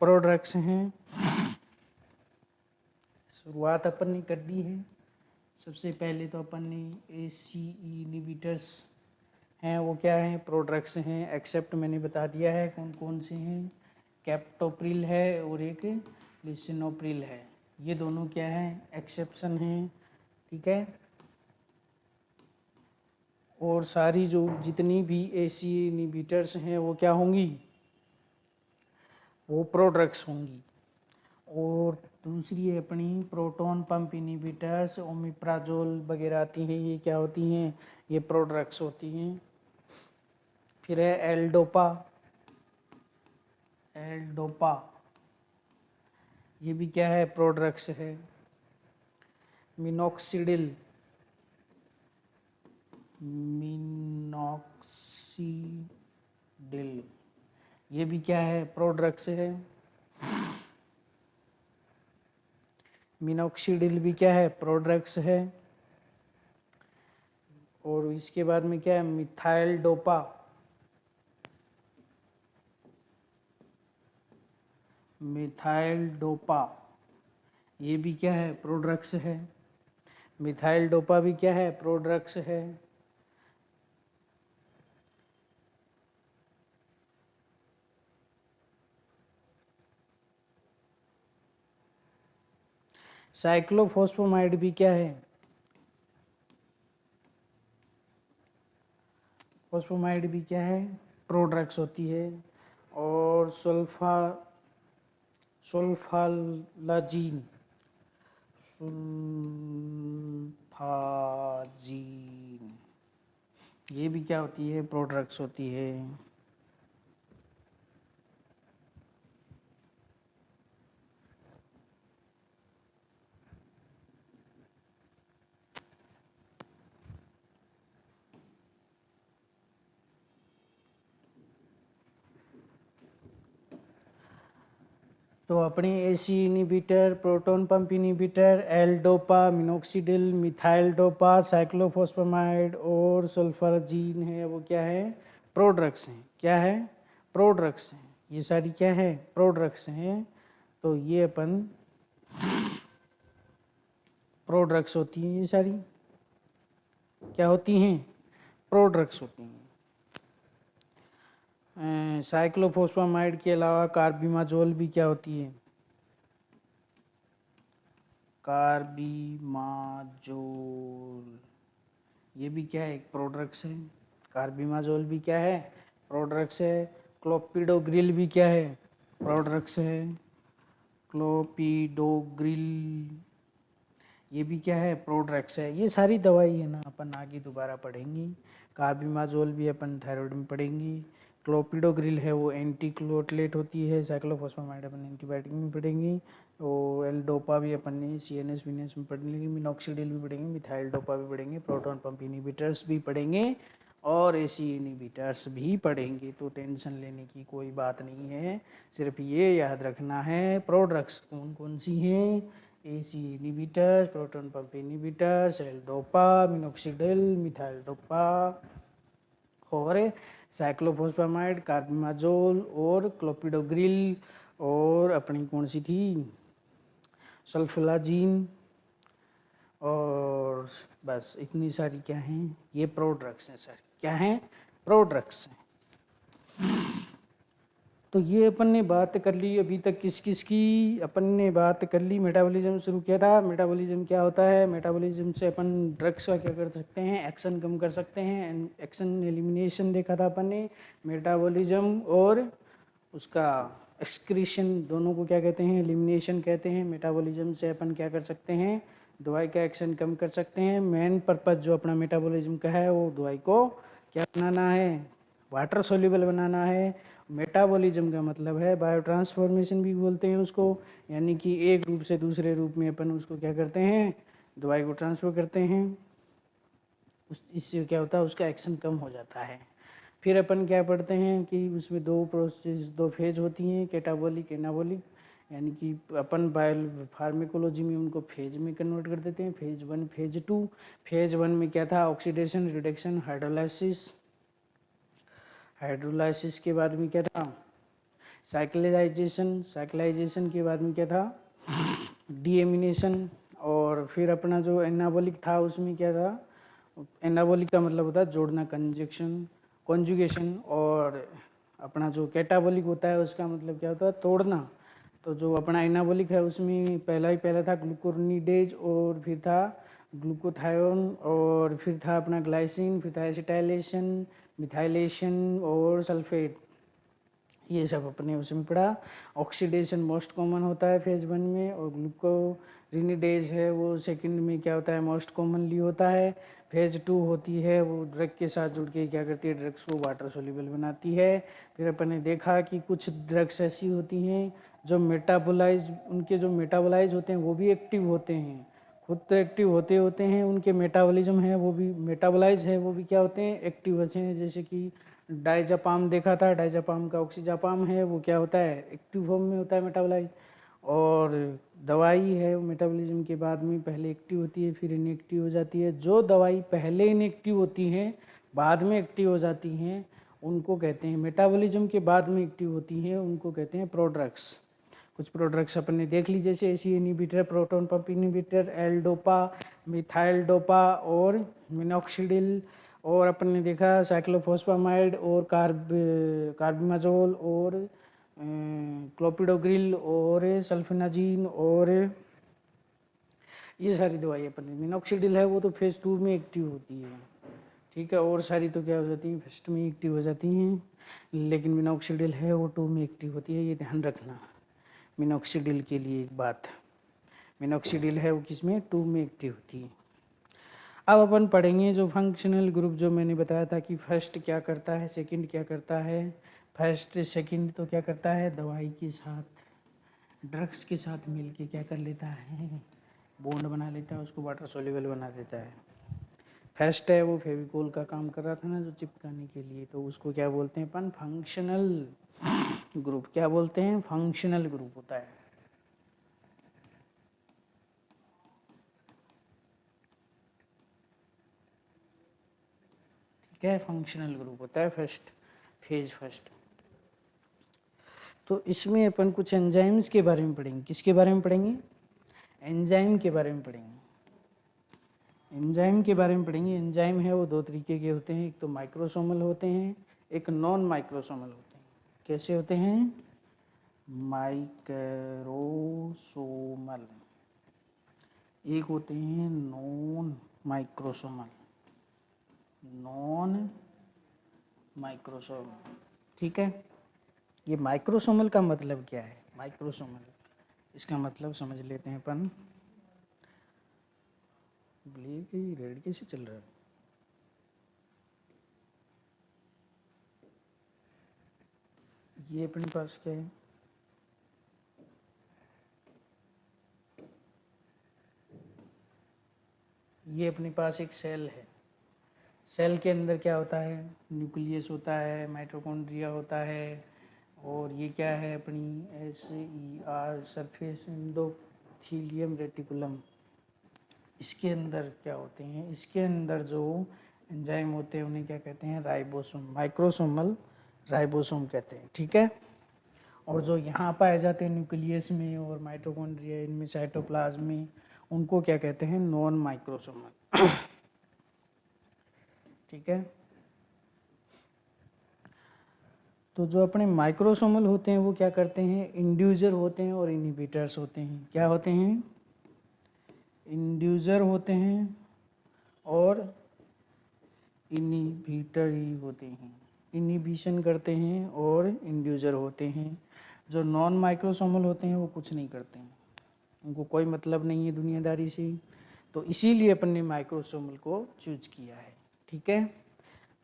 प्रोड्रग्स हैं। शुरुआत अपन ने कर दी है। सबसे पहले तो अपन ने एसी इनिबिटर्स हैं वो क्या हैं, प्रोड्रग्स हैं, एक्सेप्ट मैंने बता दिया है कौन कौन से हैं, कैप्टोप्रिल है और एक लिसिनोप्रिल है, ये दोनों क्या है, एक्सेप्शन हैं, ठीक है। और सारी जो जितनी भी एसी इनिबिटर्स हैं वो क्या होंगी, वो प्रोड्रग्स होंगी। और दूसरी है अपनी प्रोटॉन पंप इनिबिटर्स, ओमिप्राजोल वगैरह आती हैं, ये क्या होती हैं, ये प्रोड्रग्स होती हैं। फिर है एल्डोपा, एल्डोपा ये भी क्या है, प्रोड्रग्स है। मिनोक्सिडिल, मिनोक्सिडिल ये भी क्या है, प्रोड्रग्स है। मिनोक्सिडिल भी क्या है, प्रोड्रग्स है। और इसके बाद में क्या है, मिथाइल डोपा, मिथाइल डोपा ये भी क्या है, प्रोड्रग्स है। मिथाइल डोपा भी क्या है, प्रोड्रग्स है। साइक्लोफॉस्फोमाइड भी क्या है, फॉस्फोमाइड भी क्या है, प्रोड्रग्स होती है। और सुल्फालाजीन, सुल्फाजीन ये भी क्या होती है, प्रोड्रग्स होती है। तो अपने AC inhibitor, proton pump inhibitor, L dopa, minoxidil, methyl dopa, cyclophosphamide और सल्फाजीन है वो क्या है, प्रोड्रग्स हैं। क्या है, प्रोड्रग्स हैं। ये सारी क्या है, प्रोड्रग्स हैं। तो ये अपन प्रोड्रग्स होती हैं, ये सारी क्या होती हैं, प्रोड्रग्स होती हैं। साइक्लोफॉस्फेमाइड के अलावा कार्बिमाजोल भी क्या होती है, कार्बिमाजोल ये भी क्या है, एक प्रोड्रग्स है। कार्बिमाजोल भी क्या है, प्रोड्रग्स है। क्लोपिडोग्रिल भी क्या है, प्रोड्रग्स है। क्लोपिडोग्रिल ये भी क्या है, प्रोड्रग्स है। ये सारी दवाई है ना, अपन आगे दोबारा पढ़ेंगी। कार्बिमाजोल भी अपन थायराइड में पढ़ेंगी। क्लोपिडोग्रिल है वो एंटीक्लोटलेट होती है। साइक्लोफॉस्फेमाइड अपन एंटीबायोटिक में पढ़ेंगी। और एल डोपा भी अपन ने CNS विनस में पढ़ लेंगे। मिनोक्सिडिल भी पढ़ेंगे, मिथाइल डोपा भी पढ़ेंगे, प्रोटॉन पंप इनिबिटर्स भी पढ़ेंगे और एसी इनिबिटर्स भी पढ़ेंगे। तो टेंशन लेने की कोई बात नहीं है, सिर्फ ये याद रखना है प्रोड्रग्स कौन कौन सी हैं, AC inhibitors, proton pump inhibitors, L dopa, minoxidil, methyl dopa और साइक्लोफॉस्फेमाइड, कार्बिमाजोल और क्लोपिडोग्रिल और अपनी कौन सी थी, सल्फलाजीन। और बस इतनी सारी क्या हैं, ये प्रोड्रग्स हैं सर। क्या हैं, प्रोड्रग्स हैं। तो ये अपन ने बात कर ली अभी तक किस किस की, अपन ने बात कर ली मेटाबॉलिज्म शुरू किया था। मेटाबॉलिज्म क्या होता है, मेटाबॉलिज्म से अपन ड्रग्स का क्या कर सकते हैं, एक्शन कम कर सकते हैं, एक्शन एलिमिनेशन देखा था अपन ने। मेटाबॉलिज्म और उसका एक्सक्रीशन दोनों को क्या कहते हैं, एलिमिनेशन कहते हैं। मेटाबॉलिज्म से अपन क्या कर सकते हैं, दवाई का एक्शन कम कर सकते हैं। मेन पर्पस जो अपना मेटाबॉलिज्म का है वो दवाई को क्या बनाना है, वाटर सोल्यूबल बनाना है। मेटाबॉलिज्म का मतलब है बायो ट्रांसफॉर्मेशन भी बोलते हैं उसको, यानी कि एक रूप से दूसरे रूप में अपन उसको क्या करते हैं, दवाई को ट्रांसफर करते हैं। इससे क्या होता है, उसका एक्शन कम हो जाता है। फिर अपन क्या पढ़ते हैं कि उसमें दो फेज होती हैं, कैटाबॉलिक एनाबॉलिक, यानी कि अपन बायो फार्मेकोलॉजी में उनको फेज में कन्वर्ट कर देते हैं, फेज 1 फेज 2। फेज 1 में क्या था, ऑक्सीडेशन रिडक्शन हाइड्रोलाइसिस। हाइड्रोलाइसिस के बाद में क्या था, साइक्लाइजेशन। साइक्लाइजेशन के बाद में क्या था, डीएमिनेशन। और फिर अपना जो एनाबॉलिक था उसमें क्या था, एनाबॉलिक का मतलब होता है जोड़ना, कॉन्जुगेशन। और अपना जो कैटाबॉलिक होता है उसका मतलब क्या होता है, तोड़ना। तो जो अपना एनाबॉलिक है उसमें पहला था ग्लूकोनिडेज, और फिर था ग्लूकोथायोन, और फिर था अपना ग्लाइसिन, फिर था एसिटाइलेशन, मिथाइलेशन और सल्फेट। ये सब अपने उसमें पढ़ा। ऑक्सीडेशन मोस्ट कॉमन होता है फेज 1 में, और ग्लूकोरिनिडेज है वो सेकंड में क्या होता है, मोस्ट कॉमनली होता है। फेज 2 होती है वो ड्रग के साथ जुड़ के क्या करती है, ड्रग्स को वाटर सोल्यूबल बनाती है। फिर अपन ने देखा कि कुछ ड्रग्स ऐसी होती हैं जो उनके जो मेटाबोलाइज होते हैं वो भी एक्टिव होते हैं। खुद तो एक्टिव होते हैं, उनके मेटाबॉलिज्म है वो भी, मेटाबोलाइज है वो भी क्या होते हैं, एक्टिव होते हैं। जैसे कि डाइजापाम देखा था, डाइजापाम का ऑक्सीजापाम है वो क्या होता है, एक्टिव फॉर्म में होता है मेटाबोलाइज। और दवाई है वो मेटाबॉलिज्म के बाद में पहले एक्टिव होती है फिर इनएक्टिव हो जाती है। जो दवाई पहले इनएक्टिव होती हैं बाद में एक्टिव हो जाती हैं उनको कहते हैं, मेटाबॉलिज्म के बाद में एक्टिव होती हैं उनको कहते हैं प्रोड्रग्स। कुछ प्रोड्रग्स अपन ने देख ली, जैसे AC inhibitor, proton pump inhibitor, L dopa, methyl dopa और मिनॉक्सिडिल। और अपन ने देखा साइक्लोफॉस्फामाइड और कार्बिमाजोल और क्लोपिडोग्रिल और सल्फेनाजीन, और ये सारी दवाई अपन ने। मिनॉक्सिडिल है वो तो फेज 2 में एक्टिव होती है, ठीक है। और सारी तो क्या हो जाती हैं, फर्स्ट में एक्टिव हो जाती हैं, लेकिन मिनॉक्सिडिल है वो 2 में एक्टिव होती है, ये ध्यान रखना। मिनॉक्सिडिल के लिए एक बात, मिनॉक्सिडिल है वो किसमें, 2 में एक्टिव होती है। अब अपन पढ़ेंगे जो फंक्शनल ग्रुप, जो मैंने बताया था कि फर्स्ट क्या करता है, सेकंड क्या करता है। फर्स्ट सेकंड तो क्या करता है, दवाई के साथ, ड्रग्स के साथ मिलके क्या कर लेता है, बॉन्ड बना लेता है, उसको वाटर सोल्यूबल बना देता है। फर्स्ट है वो फेविकोल का काम कर रहा था ना जो चिपकाने के लिए, तो उसको क्या बोलते हैं अपन, फंक्शनल ग्रुप। क्या बोलते हैं, फंक्शनल ग्रुप होता है। ठीक है, फंक्शनल ग्रुप होता है फर्स्ट, फेज फर्स्ट। तो इसमें अपन कुछ एंजाइम्स के बारे में पढ़ेंगे। किसके बारे में पढ़ेंगे, एंजाइम के बारे में पढ़ेंगे। एंजाइम के बारे में पढ़ेंगे। एंजाइम है वो 2 तरीके के होते हैं, एक तो माइक्रोसोमल होते हैं, एक नॉन माइक्रोसोमल होते हैं। कैसे होते हैं, माइक्रोसोमल, एक होते हैं नॉन माइक्रोसोमल, नॉन माइक्रोसोमल। ठीक है, ये माइक्रोसोमल का मतलब क्या है, माइक्रोसोमल इसका मतलब समझ लेते हैं अपन। ब्लैक ही रेड कैसे चल रहा है, ये अपने पास क्या है, ये अपने पास एक सेल है। सेल के अंदर क्या होता है, न्यूक्लियस होता है, माइटोकॉन्ड्रिया होता है, और ये क्या है अपनी SER, सरफेस एंडोथेलियम रेटिकुलम। इसके अंदर क्या होते हैं, इसके अंदर जो एंजाइम होते हैं उन्हें क्या कहते हैं, राइबोसोम, माइक्रोसोमल राइबोसोम कहते हैं। ठीक है, और जो यहाँ पाए जाते हैं न्यूक्लियस में और माइटोकॉन्ड्रिया इनमें, साइटोप्लाज्म में, उनको क्या कहते हैं, नॉन माइक्रोसोमल। ठीक है, तो जो अपने माइक्रोसोमल होते हैं वो क्या करते हैं, इंड्यूसर होते हैं और इनहिबिटर्स होते हैं। क्या होते हैं, इंड्यूसर होते हैं और इनहिबिटर ही होते हैं। इनहिबिशन करते हैं और इंड्यूसर होते हैं। जो नॉन माइक्रोसोमल होते हैं वो कुछ नहीं करते हैं, उनको कोई मतलब नहीं है दुनियादारी से, तो इसीलिए अपन ने माइक्रोसोमल को चूज किया है। ठीक है,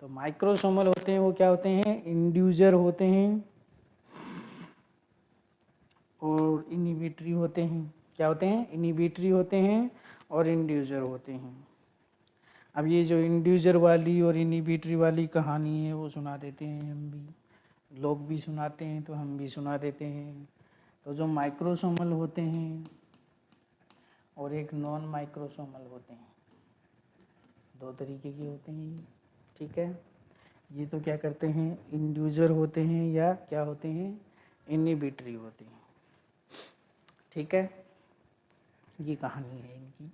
तो माइक्रोसोमल होते हैं वो क्या होते हैं, इंड्यूजर होते हैं और इनिबिटरी होते हैं। क्या होते हैं, इनिबिटरी होते हैं और इंड्यूजर होते हैं। अब ये जो इंड्यूजर वाली और इनिबिटरी वाली कहानी है वो सुना देते हैं हम भी, लोग भी सुनाते हैं तो हम भी सुना देते हैं। तो जो माइक्रोसोमल होते हैं और एक नॉन माइक्रोसोमल होते हैं, दो तरीके के होते हैं ये। ठीक है, ये तो क्या करते हैं, इंड्यूजर होते हैं या क्या होते हैं, इनिबिटरी होते हैं। ठीक है, ये कहानी है इनकी।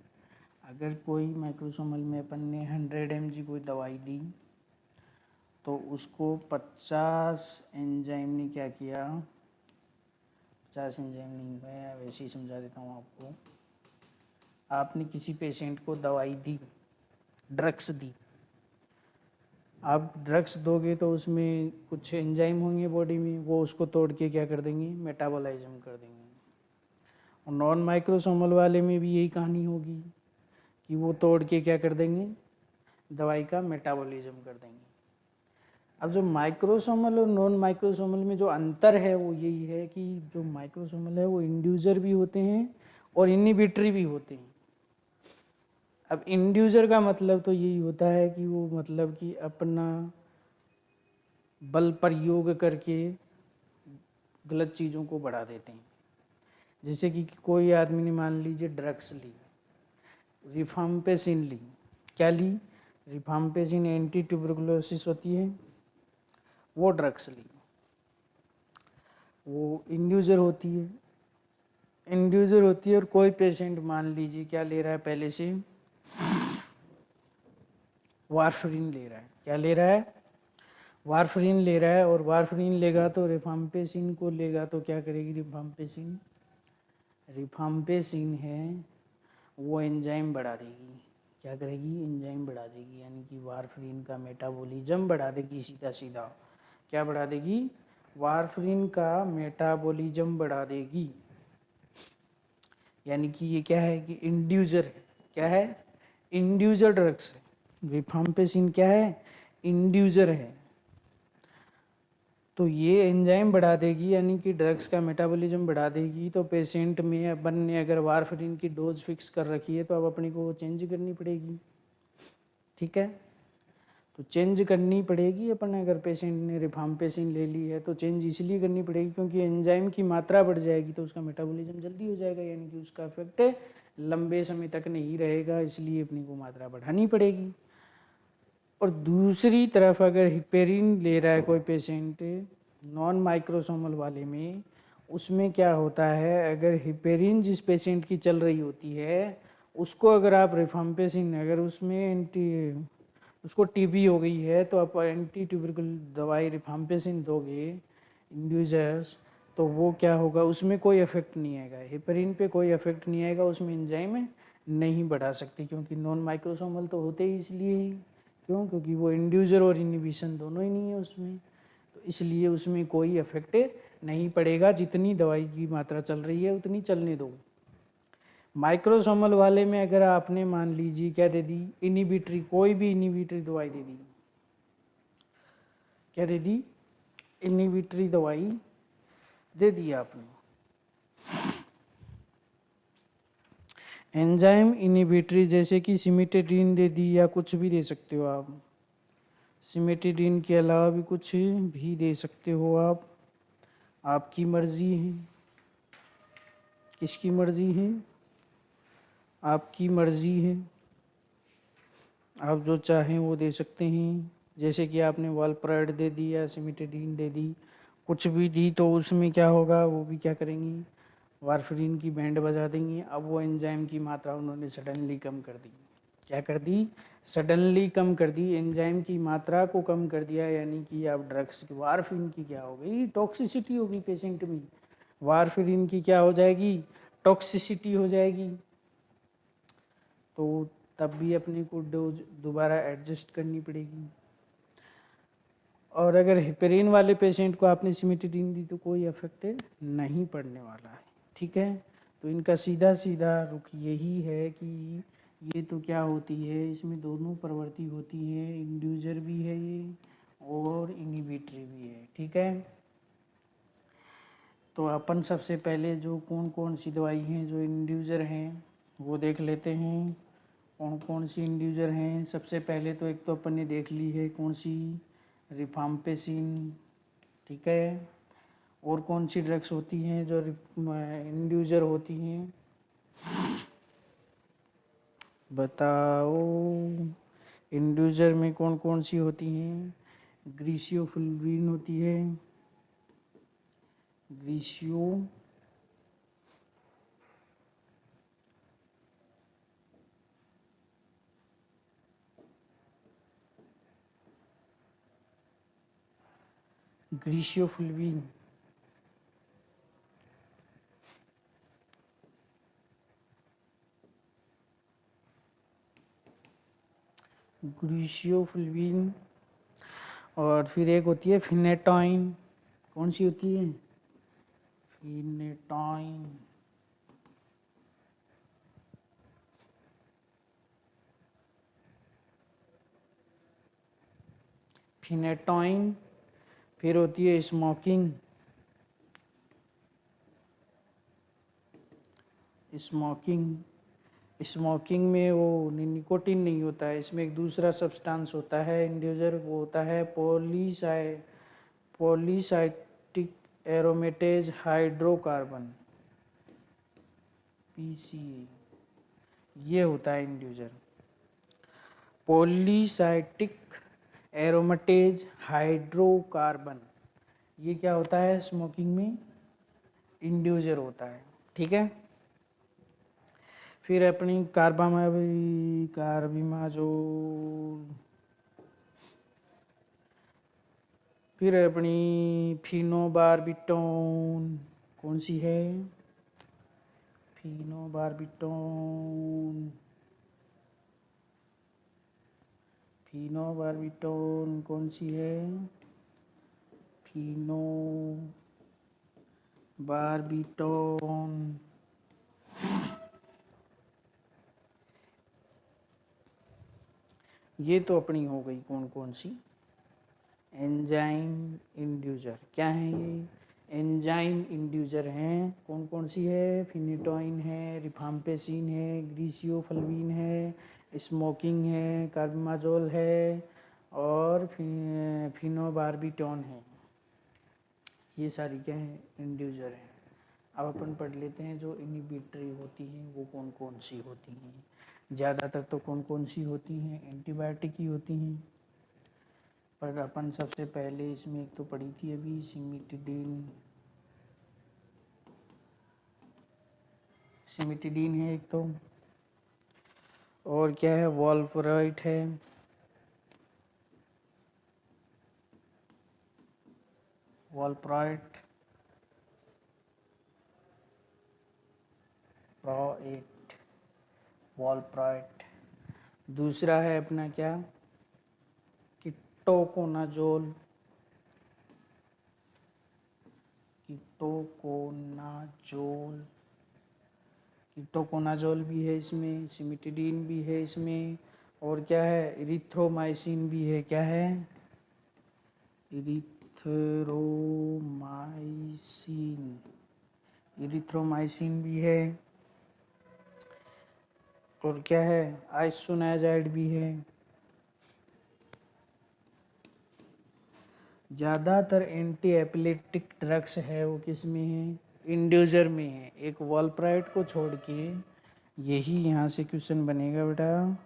अगर कोई माइक्रोसोमल में अपन ने 100 mg कोई दवाई दी तो उसको 50 एंजाइम ने क्या किया, 50 एंजाइम नहीं, मैं वैसे ही समझा देता हूँ आपको। आपने किसी पेशेंट को दवाई दी, ड्रग्स दी, आप ड्रग्स दोगे तो उसमें कुछ एंजाइम होंगे बॉडी में, वो उसको तोड़ के क्या कर देंगे, मेटाबॉलाइज्म कर देंगे। और नॉन माइक्रोसोमल वाले में भी यही कहानी होगी कि वो तोड़ के क्या कर देंगे, दवाई का मेटाबॉलिज्म कर देंगे। अब जो माइक्रोसोमल और नॉन माइक्रोसोमल में जो अंतर है वो यही है कि जो माइक्रोसोमल है वो इंड्यूसर भी होते हैं और इनिबिटरी भी होते हैं। अब इंड्यूसर का मतलब तो यही होता है कि वो मतलब कि अपना बल प्रयोग करके गलत चीज़ों को बढ़ा देते हैं। जैसे कि कोई आदमी ने मान लीजिए ड्रग्स ली, रिफाम्पेसिन ली, क्या ली, रिफाम्पेसिन एंटी ट्यूबरकुलोसिस होती है, वो ड्रग्स ली, वो इंड्यूसर होती है, इंड्यूसर होती है। और कोई पेशेंट मान लीजिए क्या ले रहा है, पहले से वारफरीन ले रहा है, क्या ले रहा है, वारफरीन ले रहा है। और वारफरीन लेगा तो रिफाम्पेसिन को लेगा तो क्या करेगी, रिफाम्पेसिन, रिफाम्पेसिन है वो एंजाइम बढ़ा देगी, क्या करेगी, एंजाइम बढ़ा देगी, यानी कि वारफरीन का मेटाबॉलिज्म बढ़ा देगी। सीधा सीधा क्या बढ़ा देगी, वारफरीन का मेटाबॉलिज्म बढ़ा देगी। यानी कि ये क्या है कि इंड्यूसर है, क्या है, इंड्यूसर ड्रग्स है। रिफाम्पेसिन क्या है, इंड्यूसर है, तो ये एंजाइम बढ़ा देगी, यानी कि ड्रग्स का मेटाबॉलिज्म बढ़ा देगी। तो पेशेंट में अपन ने अगर वारफरीन की डोज फिक्स कर रखी है तो अब अपने को वो चेंज करनी पड़ेगी। ठीक है, तो चेंज करनी पड़ेगी अपन, अगर पेशेंट ने रिफाम्पेसिन ले ली है तो चेंज इसलिए करनी पड़ेगी क्योंकि एंजाइम की मात्रा बढ़ जाएगी तो उसका मेटाबॉलिज्म जल्दी हो जाएगा, यानी कि उसका इफेक्ट लंबे समय तक नहीं रहेगा, इसलिए अपनी को मात्रा बढ़ानी पड़ेगी। और दूसरी तरफ अगर हिपेरिन ले रहा है कोई पेशेंट नॉन माइक्रोसोमल वाले में, उसमें क्या होता है, अगर हिपेरिन जिस पेशेंट की चल रही होती है उसको अगर आप रिफाम्पेसिन, अगर उसमें उसको टीबी हो गई है तो आप एंटी ट्यूबरकुल दवाई रिफाम्पेसिन दोगे इंड्यूसर्स, तो वो क्या होगा, उसमें कोई इफेक्ट नहीं आएगा, हिपेरिन पे कोई इफेक्ट नहीं आएगा, उसमें एंजाइम नहीं बढ़ा सकती क्योंकि नॉन माइक्रोसोमल तो होते ही इसलिए ही, क्यों, क्योंकि वो इंड्यूसर और इनिबिशन दोनों ही नहीं है उसमें, तो इसलिए उसमें कोई इफेक्ट नहीं पड़ेगा। जितनी दवाई की मात्रा चल रही है उतनी चलने दो। माइक्रोसोमल वाले में अगर आपने मान लीजिए क्या दे दी, इनिबिटरी, कोई भी इनिबिटरी दवाई दे दी, क्या दे दी, इनिबिटरी दवाई दे दी आपने, एंजाइम इनिबिटरी, जैसे कि सिमिटेडिन दे दी या कुछ भी दे सकते हो आप, सिमेटिडिन के अलावा भी कुछ भी दे सकते हो आप, आपकी मर्जी है, किसकी मर्जी है, आपकी मर्जी है, आप जो चाहें वो दे सकते हैं। जैसे कि आपने वालप्राइड दे दी या सिमेटिडिन दे दी, कुछ भी दी, तो उसमें क्या होगा, वो भी क्या करेंगी, वारफरीन की बैंड बजा देंगी। अब वो एंजाइम की मात्रा उन्होंने सडनली कम कर दी, क्या कर दी, सडनली कम कर दी, एंजाइम की मात्रा को कम कर दिया, यानी कि अब ड्रग्स की, वारफरीन की क्या हो गई, टॉक्सिसिटी होगी पेशेंट में, वारफरीन की क्या हो जाएगी, टॉक्सिसिटी हो जाएगी। तो तब भी अपने को डोज दोबारा एडजस्ट करनी पड़ेगी। और अगर हेपेरिन वाले पेशेंट को आपने सिमिटिडीन दी तो कोई इफेक्ट नहीं पड़ने वाला है, ठीक है। तो इनका सीधा सीधा रुख यही है कि ये तो क्या होती है, इसमें दोनों प्रवृत्ति होती है, इंड्यूसर भी है ये और इनहिबिटरी भी है, ठीक है। तो अपन सबसे पहले जो कौन कौन सी दवाई हैं जो इंड्यूसर हैं वो देख लेते हैं। कौन कौन सी इंड्यूसर हैं, सबसे पहले तो एक तो अपन ने देख ली है कौन सी, रिफाम्पेसिन, ठीक है। और कौन सी ड्रग्स होती हैं जो इंड्यूसर होती हैं, बताओ। इंड्यूसर में कौन कौन सी होती हैं, ग्रीसियोफुल्विन होती है, ग्रीसियो ग्रीसियोफुल्विन, ग्रीसियोफुल्विन। और फिर एक होती है फिनेटॉइन, कौन सी होती है, फिनेटॉइन। फिनेटॉइन। फिर होती है स्मोकिंग, स्मोकिंग। स्मोकिंग में वो निकोटिन नहीं होता है, इसमें एक दूसरा सब्सटेंस होता है इंड्यूसर, वो होता है पॉलीसाइक्लिक एरोमेटेज हाइड्रोकार्बन, पीसीए, ये होता है इंड्यूसर। पॉलीसाइक्लिक एरोमेटेज हाइड्रोकार्बन, ये क्या होता है स्मोकिंग में, इंड्यूसर होता है, ठीक है। फिर अपनी कार्बामाजोल, फिर अपनी फिनोबार्बिटोन, कौन सी है, फिनोबार्बिटोन, फिनोबार्बिटोन कौन सी है, फिनोबार्बिटोन। ये तो अपनी हो गई कौन कौन सी एंजाइम इंड्यूसर, क्या है ये, एंजाइम इंड्यूसर हैं। कौन कौन सी है, फिनेटॉइन है, रिफाम्पेसिन है, ग्रीसियोफल्विन है, स्मोकिंग है, कार्बामाजोल है और फिनोबार्बिटोन है। ये सारी क्या है, इंड्यूसर हैं। अब अपन पढ़ लेते हैं जो इनहिबिटरी होती हैं वो कौन कौन सी होती हैं। ज़्यादातर तो कौन कौन सी होती हैं, एंटीबायोटिक ही होती हैं। पर अपन सबसे पहले इसमें एक तो पढ़ी थी अभी सिमिटिडीन है एक तो, और क्या है, वॉल्पराइट है, वॉल्पराइट, प्रोएट, वॉल्पराइट। दूसरा है अपना क्या, कीटोकोनाजोल, कीटोकोनाजोल, कीटोकोनाजोल भी है इसमें, सिमिटिडीन भी है इसमें, और क्या है, इरिथ्रोमाइसिन भी है, क्या है, इरिथ्रोमाइसिन, इरिथ्रोमाइसिन भी है, और क्या है, आइसोनाइजाइड भी है। ज़्यादातर एंटी एपिलेप्टिक ड्रग्स है वो किस में है, इंड्यूसर में है। एक वॉल्पराइट को छोड़ के यही यहाँ से क्वेश्चन बनेगा बेटा,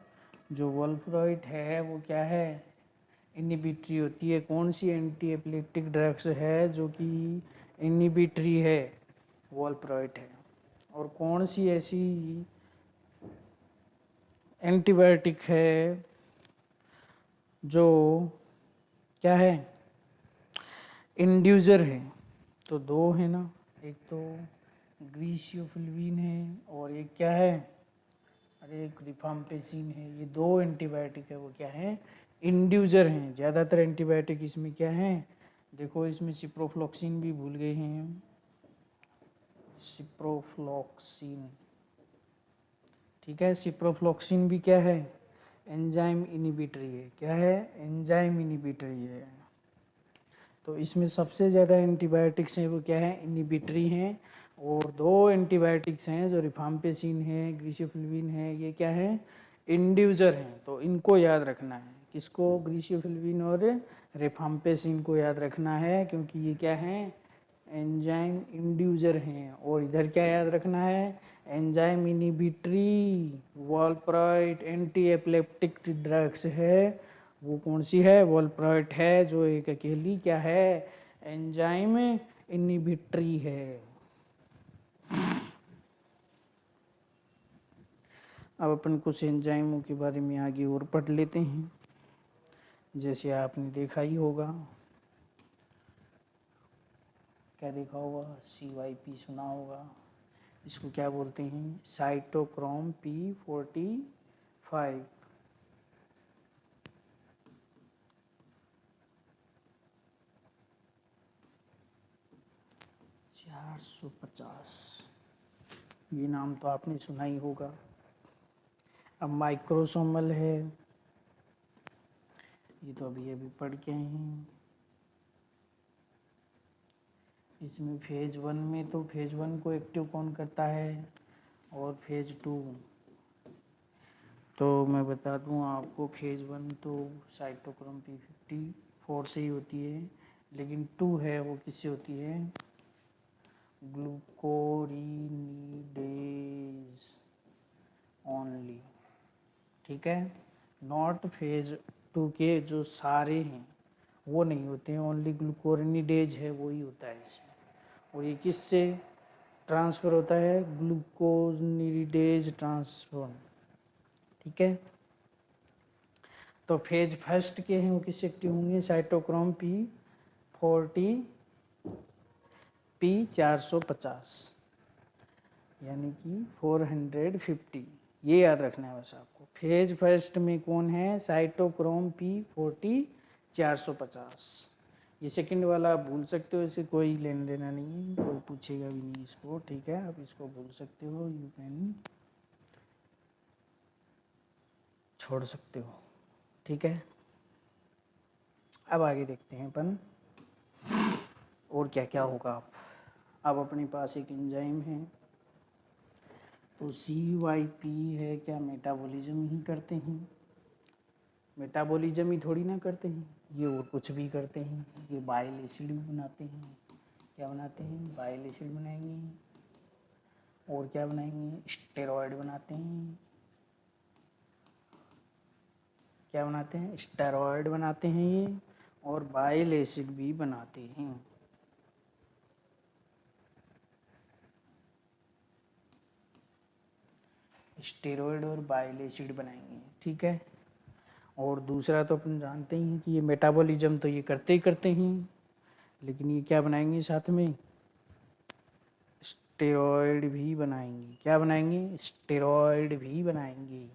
जो वॉल्पराइट है वो क्या है, इनहिबिटरी होती है। कौन सी एंटी एपिलेप्टिक ड्रग्स है जो कि इनहिबिटरी है, वॉल्पराइट है। और कौन सी ऐसी एंटीबायोटिक है जो क्या है, इंड्यूसर है। तो दो है ना, एक तो ग्रीसियोफुल्विन है और एक क्या है, अरे एक रिफाम्पेसिन है। ये दो एंटीबायोटिक है वो क्या है, इंड्यूजर हैं। ज़्यादातर एंटीबायोटिक इसमें क्या है, देखो इसमें सिप्रोफ्लॉक्सिन भी भूल गए हैं हम, सिप्रोफ्लॉक्सिन, ठीक है। सिप्रोफ्लॉक्सिन भी क्या है, एंजाइम इनिबिटरी है। क्या है, एंजाइम इनिबिटरी है। तो इसमें सबसे ज़्यादा एंटीबायोटिक्स हैं वो क्या है, इनिबिटरी हैं। और 2 एंटीबायोटिक्स हैं जो रिफाम्पेसिन है, ग्रीसियोफिल्विन है, ये क्या है, इंड्यूजर हैं। तो इनको याद रखना है, किसको, ग्रीसियोफिल्विन और रिफाम्पेसिन को याद रखना है, क्योंकि ये क्या है, एंजाइम इंड्यूजर हैं। और इधर क्या याद रखना है, enzyme inhibitory valproate anti epileptic drugs है। वो कौन सी है, वॉल्प्राइट है, जो एक अकेली क्या है, एंजाइम इनिबिटरी है। अब अपन कुछ एंजाइमों के बारे में आगे और पढ़ लेते हैं। जैसे आपने देखा ही होगा, क्या देखा होगा, CYP सुना होगा। इसको क्या बोलते हैं, साइटोक्रोम P45। 450, ये नाम तो आपने सुना ही होगा। अब माइक्रोसोमल है, ये तो अभी अभी पढ़ के आए हैं। इसमें फेज 1 में तो फेज 1 को एक्टिव कौन करता है, और फेज 2, तो मैं बता दूं आपको, फेज 1 तो साइटोक्रोम P54 से ही होती है, लेकिन 2 है वो किससे होती है, ग्लूकोरिनीडेज ओनली, ठीक है। नॉट फेज 2 के जो सारे हैं वो नहीं होते हैं, ओनली ग्लूकोरिनीडेज है वो ही होता है इसमें। और ये किससे ट्रांसफ़र होता है, ग्लूकोनिडेज ट्रांसफर, ठीक है। तो फेज फर्स्ट के हैं वो किससे एक्टिव होंगे, साइटोक्रोम P450, यानी कि 450, ये याद रखना है बस आपको। फेज फर्स्ट में कौन है, साइटोक्रोम P40 450। ये सेकंड वाला आप भूल सकते हो, इसे कोई लेना देना नहीं है, कोई पूछेगा भी नहीं इसको, ठीक है। आप इसको भूल सकते हो, यू कैन छोड़ सकते हो, ठीक है। अब आगे देखते हैं अपन और क्या क्या होगा। अब अपने पास एक एंजाइम है, तो CYP है, क्या मेटाबॉलिज्म ही करते हैं, मेटाबॉलिज्म ही थोड़ी ना करते हैं, ये और कुछ भी करते हैं। ये बाइल एसिड भी बनाते हैं, क्या बनाते हैं, बाइल एसिड बनाएंगे, और क्या बनाएंगे, स्टेरॉयड बनाते हैं, क्या बनाते हैं, स्टेरॉयड बनाते हैं ये, और बाइल एसिड भी बनाते हैं। स्टेरॉयड और बाइल एसिड बनाएंगे, ठीक है। और दूसरा तो अपन जानते ही हैं कि ये मेटाबॉलिज्म तो ये करते ही करते हैं, लेकिन ये क्या बनाएंगे साथ में, स्टेरॉयड भी बनाएंगे। क्या बनाएंगे, स्टेरॉयड भी बनाएंगे,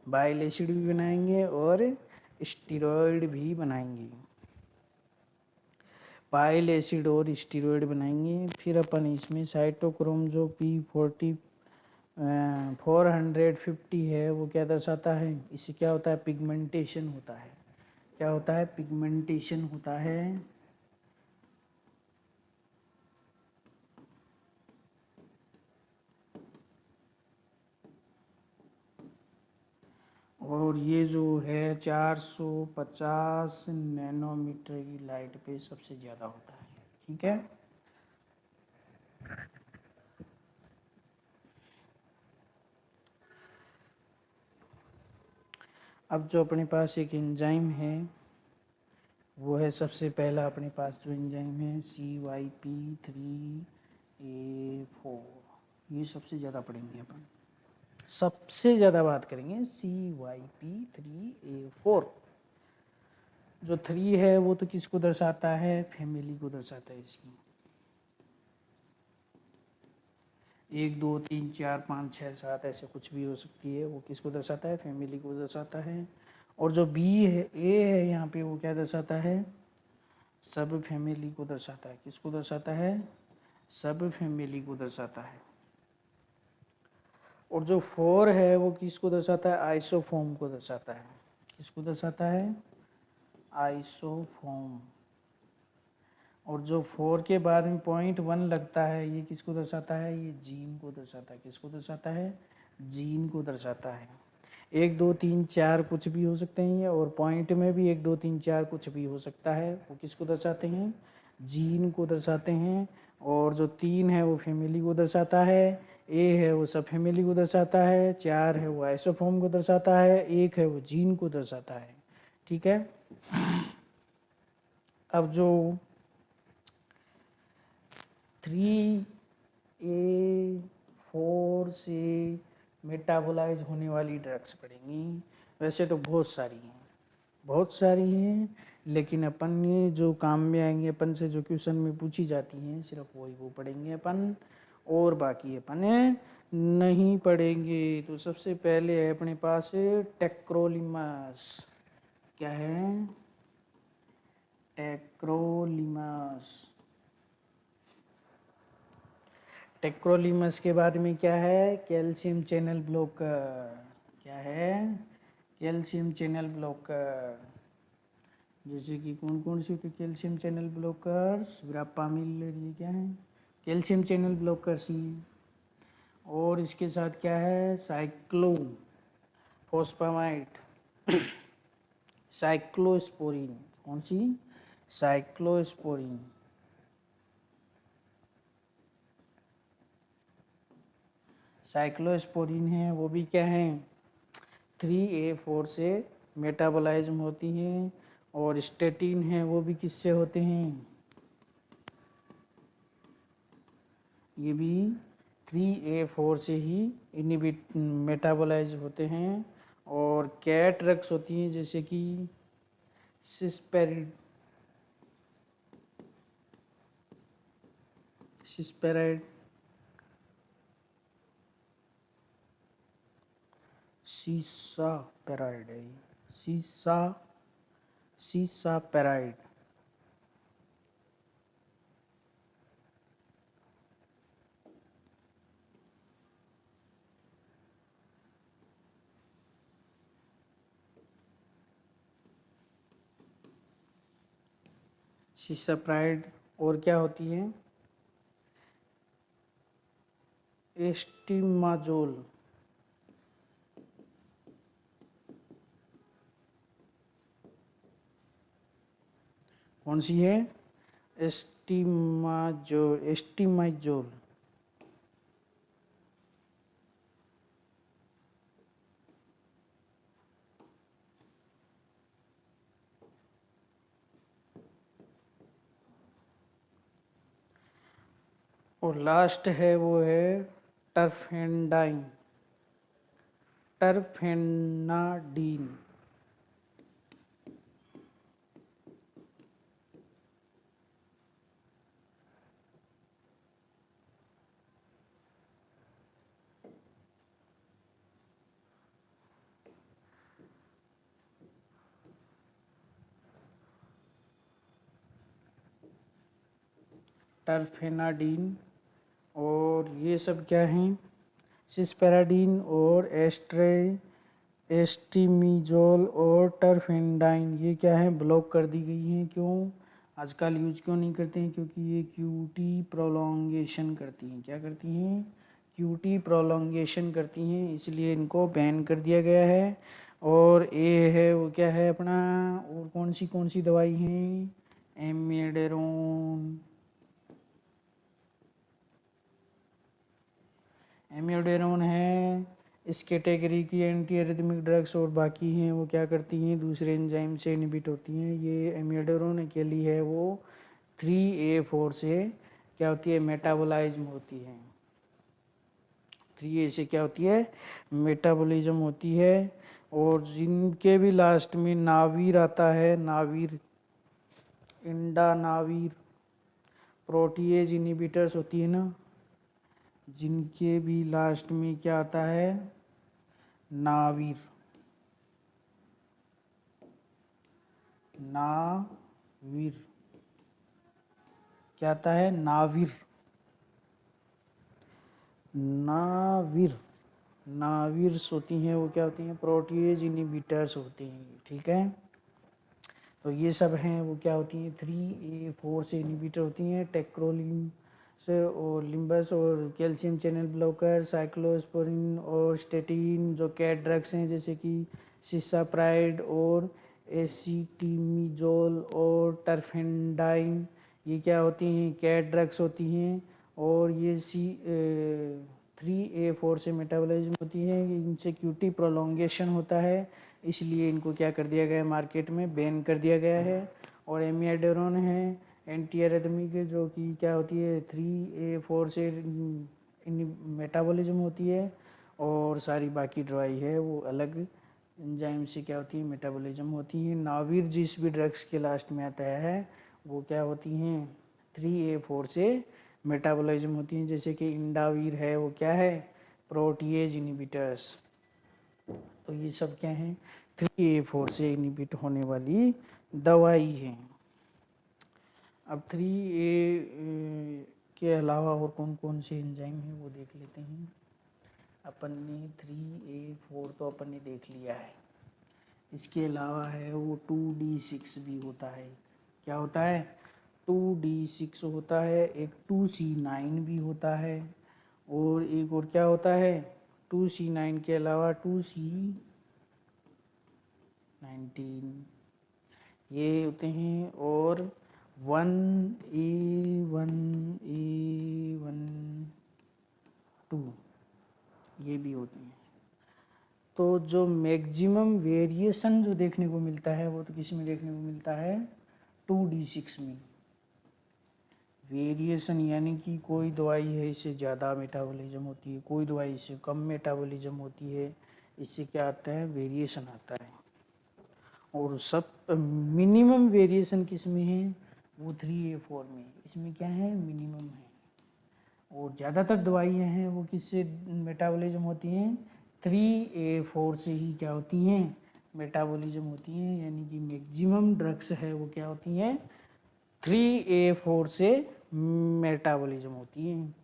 बाइल एसिड भी बनाएंगे और स्टेरॉयड भी बनाएंगे। बाइल एसिड और स्टेरॉयड बनाएंगे। फिर अपन इसमें साइटोक्रोम जो P450 है वो क्या दर्शाता है, इससे क्या होता है, पिगमेंटेशन होता है। क्या होता है, पिगमेंटेशन होता है। और ये जो है 450 नैनोमीटर की लाइट पे सबसे ज़्यादा होता है, ठीक है। अब जो अपने पास एक एंजाइम है वो है, सबसे पहला अपने पास जो एंजाइम है CYP3A4, ये सबसे ज़्यादा पढ़ेंगे अपन, सबसे ज़्यादा बात करेंगे CYP3A4। जो 3 है वो तो किसको दर्शाता है, फैमिली को दर्शाता है इसकी, 1 2 3 4 5 6 7 ऐसे कुछ भी हो सकती है, वो किसको दर्शाता है, फैमिली को दर्शाता है। और जो बी है, ए है यहाँ पे, वो क्या दर्शाता है, सब फैमिली को दर्शाता है। किसको दर्शाता है, सब फैमिली को दर्शाता है। और जो 4 है वो किसको दर्शाता है, आइसोफॉर्म को दर्शाता है। किसको दर्शाता है, आइसोफॉर्म। और जो 4 के बाद में .1 लगता है, ये किसको दर्शाता है, ये जीन को दर्शाता है। किसको दर्शाता है, जीन को दर्शाता है। 1 2 3 4 कुछ भी हो सकते हैं, और पॉइंट में भी 1 2 3 4 कुछ भी हो सकता है। वो किसको दर्शाते हैं, जीन को दर्शाते हैं। और जो 3 है वो फैमिली को दर्शाता है, ए है वो सब फैमिली को दर्शाता है, 4 है वो आइसोफॉर्म को दर्शाता है, 1 है वो जीन को दर्शाता है। ठीक है। अब जो 3A4 से मेटाबोलाइज होने वाली ड्रग्स पड़ेंगी। वैसे तो बहुत सारी हैं, बहुत सारी हैं, लेकिन अपन ने जो काम में आएंगे, अपन से जो क्वेश्चन में पूछी जाती हैं, सिर्फ वही वो पढ़ेंगे अपन, और बाकी अपन नहीं पढ़ेंगे। तो सबसे पहले है अपने पास टेक्रोलिमस। क्या है, टेक्रोलिमस। टेक्रोलिमस के बाद में क्या है, कैल्शियम चैनल ब्लॉकर। क्या है, कैल्शियम चैनल ब्लॉकर। जैसे कि कौन कौन से कैल्शियम चैनल ब्लॉकर्स, ग्रापामिल, ये क्या है, कैल्शियम चैनल ब्लॉकर्स ही हैं। और इसके साथ क्या है, साइक्लोफॉस्फामाइड, साइक्लोस्पोरिन। कौन सी, साइक्लोस्पोरिन। साइक्लोस्पोरिन है, वो भी क्या है, 3A4 से मेटाबोलाइज्म होती हैं। और स्टेटिन है, वो भी किससे होते हैं, ये भी 3A4 से ही इनिबिट मेटाबोलाइज होते हैं। और कैट ड्रग्स होती हैं, जैसे कि सिस्पेरिड, सिस्पेराइड, सीसा पेराइड है, सीसा, सीसा पेराइड। सिसाप्राइड। और क्या होती है, एस्टिमाजोल। कौन सी है, एस्टिमाजोल, एस्टिमाइजोल। और लास्ट है वो है टर्फेंडाइन, टर्फेनाडीन। टर्फेनाडीन। और ये सब क्या हैं, सिस्पेराडीन और एस्टिमिजोल और टर्फेंडाइन, ये क्या है, ब्लॉक कर दी गई हैं। क्यों, आजकल यूज क्यों नहीं करते हैं, क्योंकि ये क्यूटी प्रोलॉन्गेशन करती हैं। क्या करती हैं, क्यूटी प्रोलॉन्गेशन करती हैं, इसलिए इनको बैन कर दिया गया है। और ये है वो क्या है अपना, और कौन सी दवाई हैं, एमिडेरोन। एमियोडेरोन है इस कैटेगरी की एंटी एरिथमिक ड्रग्स, और बाकी हैं वो क्या करती हैं, दूसरे एंजाइम से इनहिबिट होती हैं। ये एमियोडेरोन अकेली है वो 3A4 से क्या होती है, मेटाबोलाइज्म होती है। 3A से क्या होती है, मेटाबोलिज्म होती है। और जिनके भी लास्ट में नावीर आता है, नावीर, इंडा नावीर, प्रोटीएज इनहिबिटर्स होती है ना, जिनके भी लास्ट में क्या आता है, नावीर, नाविर, क्या आता है? नाविर, नाविर, नाविर्स होती हैं वो क्या होती हैं? प्रोटीएज इनहिबिटर्स होती हैं, ठीक है। तो ये सब हैं वो क्या होती हैं? 3A4 से इनहिबिटर होती हैं, टेक्रोलिम से और लिम्बस और कैल्शियम चैनल ब्लॉकर, साइक्लोस्पोरिन और स्टेटिन जो कैट ड्रग्स हैं जैसे कि सिसाप्राइड और एसिटिमिजोल और टर्फेंडाइन, ये क्या होती हैं? कैट ड्रग्स होती हैं। और ये 3A4 से मेटाबॉलिज्म होती है, इनसे क्यूटी प्रोलोंगेशन होता है, इसलिए इनको क्या कर दिया गया है? मार्केट में बैन कर दिया गया है। और एमियाडेरोन है एंटी एरिथमिक जो कि क्या होती है? 3A4 से मेटाबॉलिज्म होती है, और सारी बाकी दवाई है वो अलग एंजाइम से क्या होती है? मेटाबॉलिज्म होती है। नाविर जिस भी ड्रग्स के लास्ट में आता है वो क्या होती हैं? 3A4 से मेटाबॉलिज्म होती हैं, जैसे कि इंडावीर है वो क्या है? Protease inhibitors. तो ये सब क्या है? 3A4 से इनहिबिट होने वाली दवाई है। अब 3A के अलावा और कौन कौन से एंजाइम हैं वो देख लेते हैं। अपन ने 3A4 तो अपन ने देख लिया है, इसके अलावा है वो 2D6 भी होता है। क्या होता है? 2D6 होता है, एक 2C9 भी होता है, और एक और क्या होता है? 2C9 के अलावा 2C19 ये होते हैं, और 1A1A12 ये भी होती हैं। तो जो मैक्सिमम वेरिएशन जो देखने को मिलता है वो तो किस में देखने को मिलता है? 2D6 में। वेरिएशन यानी कि कोई दवाई है इससे ज़्यादा मेटाबॉलिज्म होती है, कोई दवाई इससे कम मेटाबॉलिज्म होती है, इससे क्या आता है? वेरिएशन आता है। और सब मिनिमम वेरिएशन किस में है? वो 3A4 में। इसमें क्या है? मिनिमम है। और ज़्यादातर दवाइयाँ हैं वो किससे मेटाबॉलिज्म होती हैं? 3A4 से ही क्या होती हैं? मेटाबॉलिज्म होती हैं। यानी कि मैक्सिमम ड्रग्स है वो क्या होती हैं? 3A4 से मेटाबॉलिज्म होती हैं।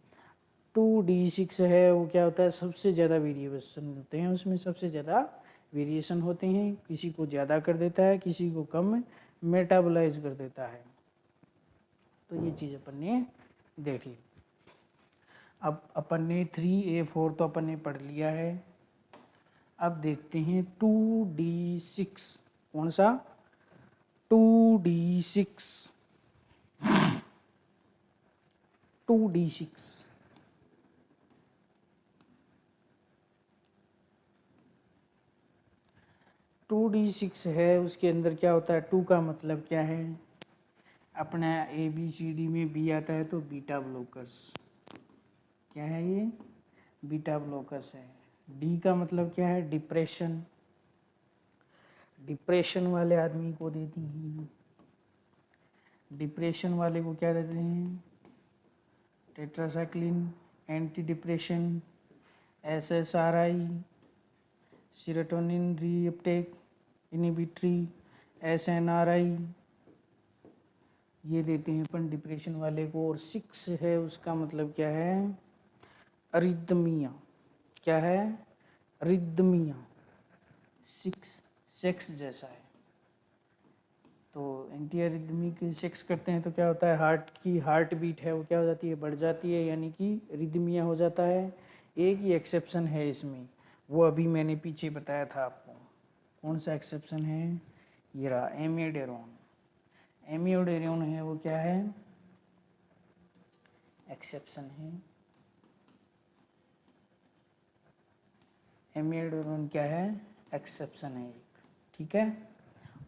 2D6 है वो क्या होता है? सबसे ज़्यादा वेरिएशन होते हैं उसमें, सबसे ज़्यादा वेरिएशन होते हैं, किसी को ज़्यादा कर देता है, किसी को कम मेटाबोलाइज कर देता है। तो ये चीज़ अपन ने देख ली। अब अपन ने 3A4 तो अपन ने पढ़ लिया है। अब देखते हैं 2D6। कौन सा? 2D6। 2D6 2D6 है, उसके अंदर क्या होता है? 2 का मतलब क्या है? अपना ABCD में बी आता है तो बीटा ब्लॉकर्स। क्या है ये? बीटा ब्लॉकर्स है। डी का मतलब क्या है? डिप्रेशन। डिप्रेशन वाले आदमी को देती हैं, डिप्रेशन वाले को क्या देते हैं? Tetracycline, anti depression, SSRI, serotonin reuptake inhibitory, SNRI, ये देते हैं अपन डिप्रेशन वाले को। और 6 है उसका मतलब क्या है? अरिदमिया। क्या है? अरिदमिया। 6 सेक्स जैसा है, तो एंटी अरिदमिक सेक्स करते हैं तो क्या होता है? हार्ट की हार्ट बीट है वो क्या हो जाती है? बढ़ जाती है, यानी कि रिदमिया हो जाता है। एक ही एक्सेप्शन है इसमें, वो अभी मैंने पीछे बताया था आपको। कौन सा एक्सेप्शन है? ये रहा, एमियोडेरोन। एमियोडेरोन है वो क्या है? एक्सेप्शन है। एमियोडेरोन क्या है? एक्सेप्शन है एक, ठीक है।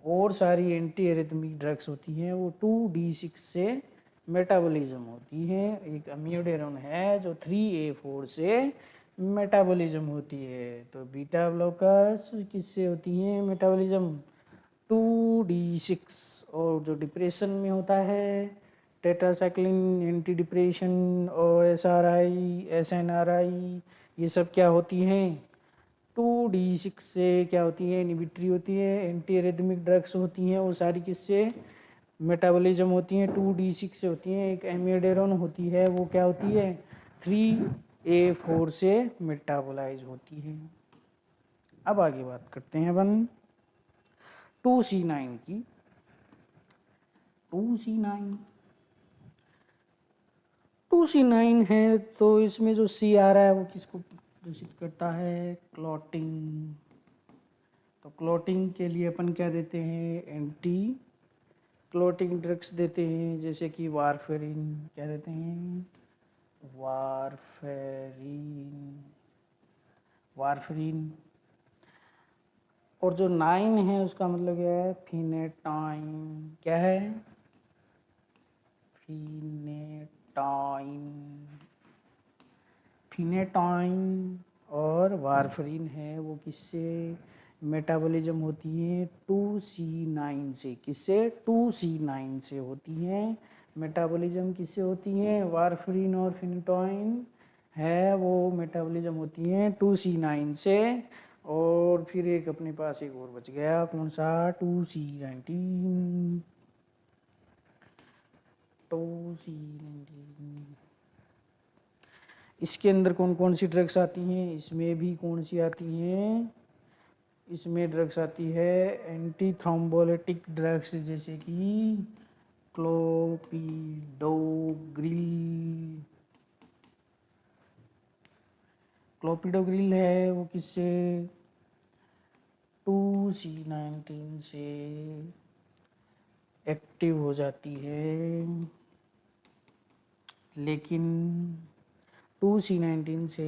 और सारी एंटी एरिथमिक ड्रग्स होती हैं वो 2D6 से मेटाबॉलिज्म होती हैं। एक एमियोडेरोन है जो 3A4 से मेटाबॉलिज्म होती है। तो बीटा ब्लॉकर्स किससे होती हैं मेटाबॉलिज्म? 2D6। और जो डिप्रेशन में होता है टेट्रासाइक्लिन, एंटी डिप्रेशन और SRI, SNRI, ये सब क्या होती हैं? 2D6 से क्या होती है, इनहिबिटरी होती है, एंटी एरिथमिक ड्रग्स होती हैं, वो सारी किससे मेटाबॉलिज्म होती हैं, 2D6 से होती हैं। एक एमिडेरोन होती है, वो क्या होती है, 3A4 से मेटाबोलाइज होती है। अब आगे बात करते हैं अपन 2C9 की। 2C9 है तो इसमें जो C आ रहा है वो किसको प्रदर्शित करता है, क्लॉटिंग। तो क्लॉटिंग के लिए अपन क्या देते हैं, एंटी क्लॉटिंग ड्रग्स देते हैं, जैसे कि वारफेरिन। क्या देते हैं, वारफेरिन। और जो 9 है उसका मतलब क्या है, फिनेटाइन। क्या है, फिनेटाइन और वारफरीन है, वो किससे मेटाबॉलिज्म होती है, 2C9 से। किससे, 2C9 से होती हैं मेटाबॉलिज्म। किससे होती हैं, वारफरीन और फिनेटाइन है वो मेटाबॉलिज्म होती हैं 2C9 से। और फिर एक अपने पास एक और बच गया, कौन सा, 2C19। इसके अंदर कौन कौन सी ड्रग्स आती हैं, इसमें भी कौन सी आती हैं, इसमें ड्रग्स आती है एंटी थ्रोम्बोलिटिक ड्रग्स, जैसे कि क्लोपिडोग्रिल है, वो किससे, 2C19 से एक्टिव हो जाती है। लेकिन 2C19 से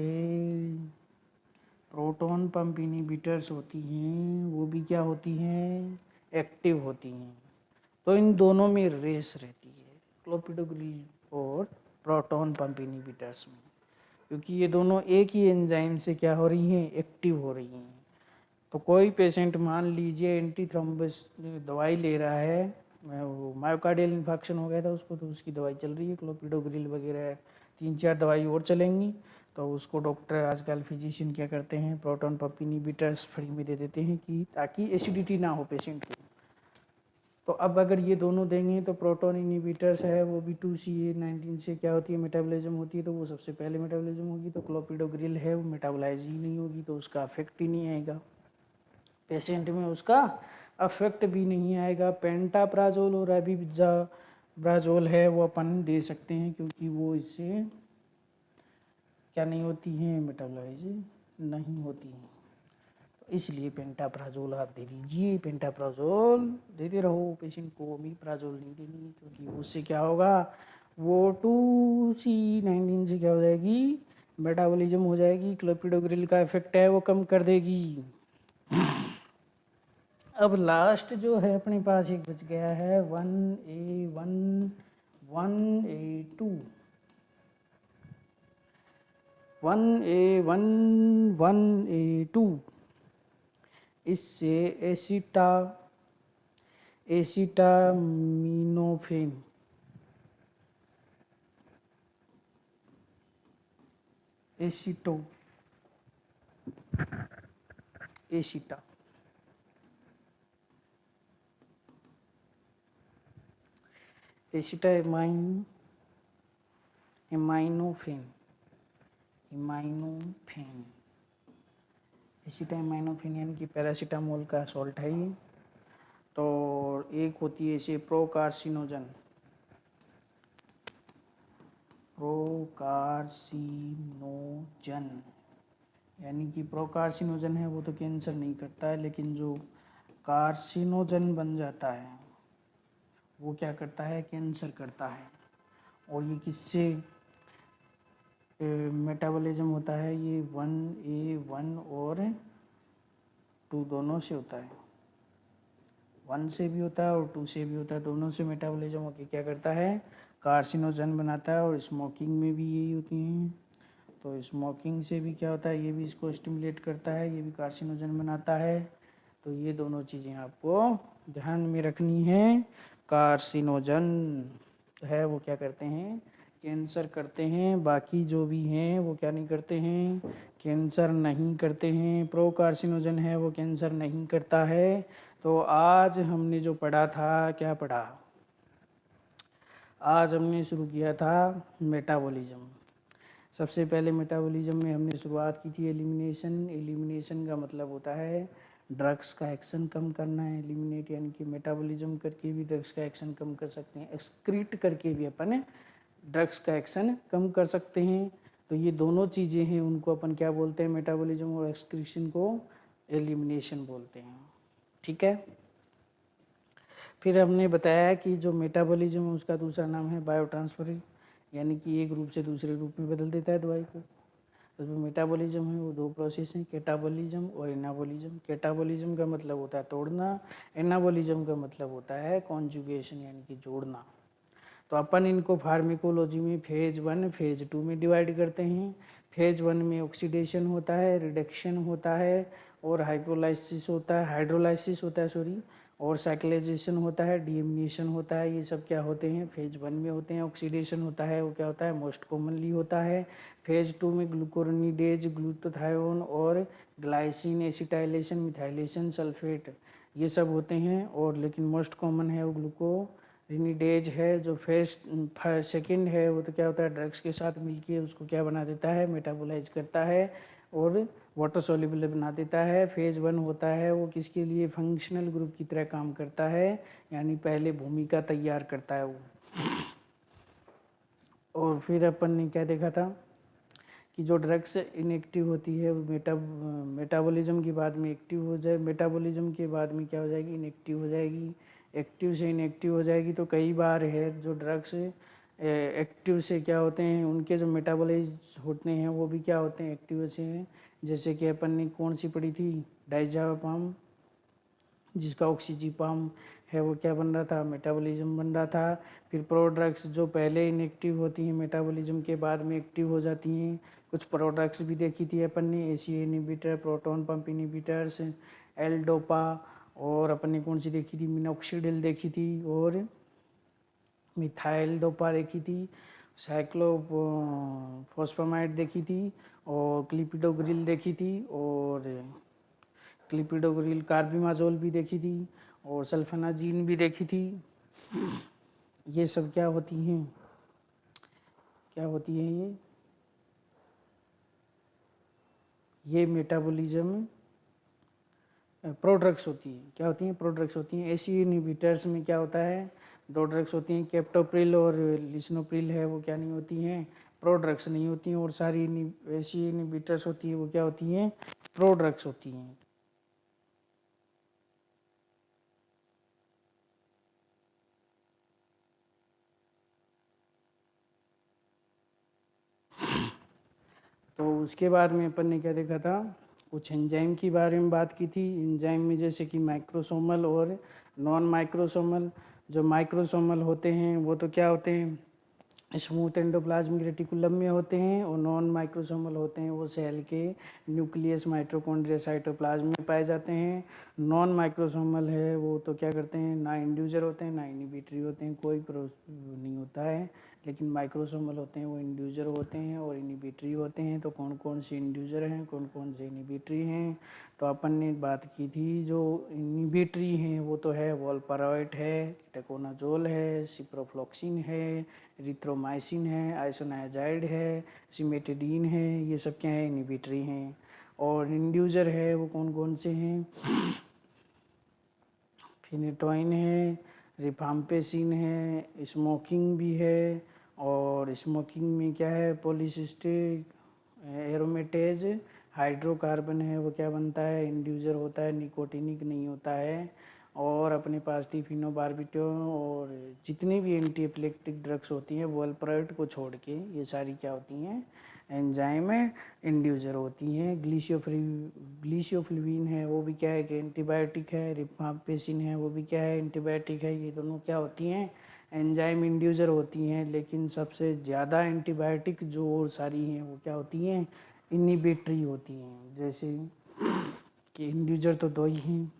प्रोटॉन पंप इनहिबिटर्स होती हैं, वो भी क्या होती हैं, एक्टिव होती हैं। तो इन दोनों में रेस रहती है, क्लोपिडोग्रिल और प्रोटॉन पंप इनहिबिटर्स में, क्योंकि ये दोनों एक ही एंजाइम से क्या हो रही हैं, एक्टिव हो रही हैं। तो कोई पेशेंट मान लीजिए एंटी थ्रोम्बस दवाई ले रहा है, वो मायोकार्डियल इन्फेक्शन हो गया था उसको, तो उसकी दवाई चल रही है क्लोपिडोग्रिल वगैरह, 3-4 दवाई और चलेंगी। तो उसको डॉक्टर आजकल फिजिशियन क्या करते हैं, प्रोटॉन पंप इनहिबिटर्स फ्री में दे देते हैं कि ताकि एसिडिटी ना हो पेशेंट को। तो अब अगर ये दोनों देंगे तो प्रोटॉन इनहिबिटर्स है वो भी 2C19 से क्या होती है, मेटाबॉलिज्म होती है, तो वो सबसे पहले मेटाबॉलिज्म होगी। तो क्लोपिडोग्रिल है वो मेटाबोलाइज ही नहीं होगी, तो उसका अफेक्ट ही नहीं आएगा पेशेंट में, उसका अफेक्ट भी नहीं आएगा। पेंटाप्राजोल और एबिप्राजोल है वो अपन दे सकते हैं, क्योंकि वो इससे क्या नहीं होती हैं, मेटाबोलाइज नहीं होती हैं। इसलिए पेंटाप्राजोल आप दे दीजिए, पेंटाप्राजोल देते रहो पेशेंट को, ओमिप्राजोल नहीं देनी है, क्योंकि उससे क्या होगा, वो 2C19 से क्या हो जाएगी, मेटाबॉलिज्म हो जाएगी, क्लोपिडोग्रिल का इफेक्ट है वो कम कर देगी। अब लास्ट जो है अपने पास एक बच गया है 1A1 1A2 1A1 1A2। इससे एसिटामिनोफेन एसिटामिनोफेन यानी कि पैरासीटामोल का सॉल्ट है ये। तो एक होती है इसे प्रोकार्सिनोजन यानी कि प्रोकार्सिनोजन है वो तो कैंसर नहीं करता है, लेकिन जो कार्सिनोजन बन जाता है वो क्या करता है, कैंसर करता है। और ये किससे मेटाबॉलिज्म होता है, ये 1A1 और 2 दोनों से होता है, 1 से भी होता है और 2 से भी होता है, दोनों से मेटाबॉलिज्म होकर क्या करता है, कार्सिनोजन बनाता है। और स्मोकिंग में भी यही होती हैं, तो स्मोकिंग से भी क्या होता है, ये भी इसको स्टिमुलेट करता है, ये भी कार्सिनोजन बनाता है। तो ये दोनों चीज़ें आपको ध्यान में रखनी है। कार्सिनोजन है वो क्या करते हैं, कैंसर करते हैं, बाकी जो भी हैं वो क्या नहीं करते हैं, कैंसर नहीं करते हैं, प्रो कार्सिनोजन है वो कैंसर नहीं करता है। तो आज हमने जो पढ़ा था, क्या पढ़ा? आज हमने शुरू किया था मेटाबॉलिज्म। सबसे पहले मेटाबॉलिज्म में हमने शुरुआत की थी एलिमिनेशन। एलिमिनेशन का मतलब होता है ड्रग्स का एक्शन कम करना है। एलिमिनेट यानी कि मेटाबॉलिज्म करके भी ड्रग्स का एक्शन कम कर सकते हैं, एक्सक्रीट करके भी अपन ड्रग्स का एक्शन कम कर सकते हैं। तो ये दोनों चीज़ें हैं, उनको अपन क्या बोलते हैं? मेटाबॉलिज्म और एक्सक्रीशन को एलिमिनेशन बोलते हैं। ठीक है। फिर हमने बताया कि जो मेटाबॉलिज्म है उसका दूसरा नाम है बायोट्रांसफर, यानी कि एक रूप से दूसरे रूप में बदल देता है दवाई को। तो जो मेटाबॉलिज्म है वो दो प्रोसेस हैं, कैटाबॉलिज्म और एनाबॉलिज्म। कैटाबॉलिज्म का मतलब होता है तोड़ना, एनाबॉलिज्म का मतलब होता है कॉन्जुगेशन यानी कि जोड़ना। तो अपन इनको फार्मेकोलॉजी में फेज 1 फेज 2 में डिवाइड करते हैं। फेज 1 में ऑक्सीडेशन होता है, रिडक्शन होता है और हाइड्रोलाइसिस होता है सॉरी, और साइक्लाइजेशन होता है, डीएमिनेशन होता है। ये सब क्या होते हैं? फेज 1 में होते हैं। ऑक्सीडेशन होता है वो क्या होता है? मोस्ट कॉमनली होता है। फेज 2 में ग्लूकोरोनिडेज, ग्लूटाथायोन और ग्लाइसिन, एसिटाइलेशन, मिथाइलेशन, सल्फेट, ये सब होते हैं। और लेकिन मोस्ट कॉमन है वो ग्लूकोरोनिडेज है। जो सेकंड है वो तो क्या होता है? ड्रग्स के साथ मिलके उसको क्या बना देता है? मेटाबोलाइज करता है और वाटर सॉल्युबल बना देता है। फेज 1 होता है वो किसके लिए? फंक्शनल ग्रुप की तरह काम करता है, यानी पहले भूमिका तैयार करता है वो। और फिर अपन ने क्या देखा था कि जो ड्रग्स इनएक्टिव होती है वो मेटाबॉलिज्म के बाद में एक्टिव हो जाए, मेटाबॉलिज्म के बाद में क्या हो जाएगी? इनएक्टिव हो जाएगी। एक्टिव से इनएक्टिव हो जाएगी। तो कई बार है जो ड्रग्स एक्टिव से क्या होते हैं, उनके जो मेटाबॉलाइज होते हैं वो भी क्या होते हैं? एक्टिव से हैं। जैसे कि अपन ने कौन सी पढ़ी थी? डाइजापाम, जिसका ऑक्सीजीपाम है वो क्या बन रहा था? मेटाबॉलिज्म बन रहा था। फिर प्रोड्रग्स जो पहले इनएक्टिव होती हैं मेटाबॉलिज्म के बाद में एक्टिव हो जाती हैं। कुछ प्रोड्रग्स भी देखी थी अपन ने, ACA inhibitor, proton pump inhibitors, L dopa, और अपन ने कौन सी देखी थी? मिनॉक्सिडिल देखी थी, और मिथाइल डोपा देखी थी, साइक्लोफॉस्फेमाइड देखी थी, और क्लिपिडोग्रिल देखी थी, और क्लिपिडोग्रिल कार्बिमाजोल भी देखी थी, और सल्फेनाजीन भी देखी थी। ये सब क्या होती हैं? क्या होती हैं ये मेटाबॉलिज्म प्रोड्रग्स होती है। क्या होती हैं? प्रोड्रग्स होती हैं। एसी इनहिबिटर्स में क्या होता है? दो ड्रग्स होती हैं, कैप्टोप्रिल और लिसनोप्रिल है वो क्या नहीं होती हैं? प्रोड्रग्स नहीं होती हैं। और सारी एसी इनहिबिटर्स होती है वो क्या होती हैं? प्रोड्रग्स होती हैं। तो उसके बाद में अपन ने क्या देखा था? कुछ एंजाइम की बारे में बात की थी। एंजाइम में जैसे कि माइक्रोसोमल और नॉन माइक्रोसोमल। जो माइक्रोसोमल होते हैं वो तो क्या होते हैं? स्मूथ एंडोप्लाज्मिक रेटिकुलम में होते हैं। और नॉन माइक्रोसोमल होते हैं वो सेल के न्यूक्लियस, माइटोकॉन्ड्रिया, साइटोप्लाज्म में पाए जाते हैं। नॉन माइक्रोसोमल है वो तो क्या करते हैं? ना इंड्यूजर होते हैं ना इनिबिटरी होते हैं, कोई नहीं होता है। लेकिन माइक्रोसोमल होते हैं वो इंड्यूजर होते हैं और इनिबिटरी होते हैं। तो कौन कौन से इंड्यूजर हैं, कौन कौन से इनिबिटरी हैं? तो अपन ने बात की थी जो इनिबिटरी हैं वो तो है वोल्पाराइड है, टेकोनाजोल है, सिप्रोफ्लॉक्सिन है, एरिथ्रोमाइसिन है, आइसोनाइजाइड है, सिमेटिडीन है। ये सब क्या है? इनिबिटरी हैं। और इंड्यूजर है वो कौन कौन से हैं? फिनेटोइन है, रिफाम्पेसिन है, स्मोकिंग भी है। और स्मोकिंग में क्या है? पॉलीसिस्टिक एरोमेटेज हाइड्रोकार्बन है वो क्या बनता है? इंड्यूजर होता है, निकोटिनिक नहीं होता है। और अपने पास थी फिनोबार्बिटोल, और जितनी भी एंटी एपिलेप्टिक ड्रग्स होती हैं वोल्पराइड को छोड़ के ये सारी क्या होती हैं? एंजाइम इंड्यूसर होती हैं। ग्लीसियोफ्लिविन है वो भी क्या है? कि एंटीबायोटिक है। रिफाम्पेसिन है वो भी क्या है? एंटीबायोटिक है। ये दोनों क्या होती हैं? एंजाइम इंड्यूसर होती हैं। लेकिन सबसे ज़्यादा एंटीबायोटिक जो और सारी हैं वो क्या होती हैं? इनिबिटरी होती हैं। जैसे कि इंड्यूसर तो दो ही हैं,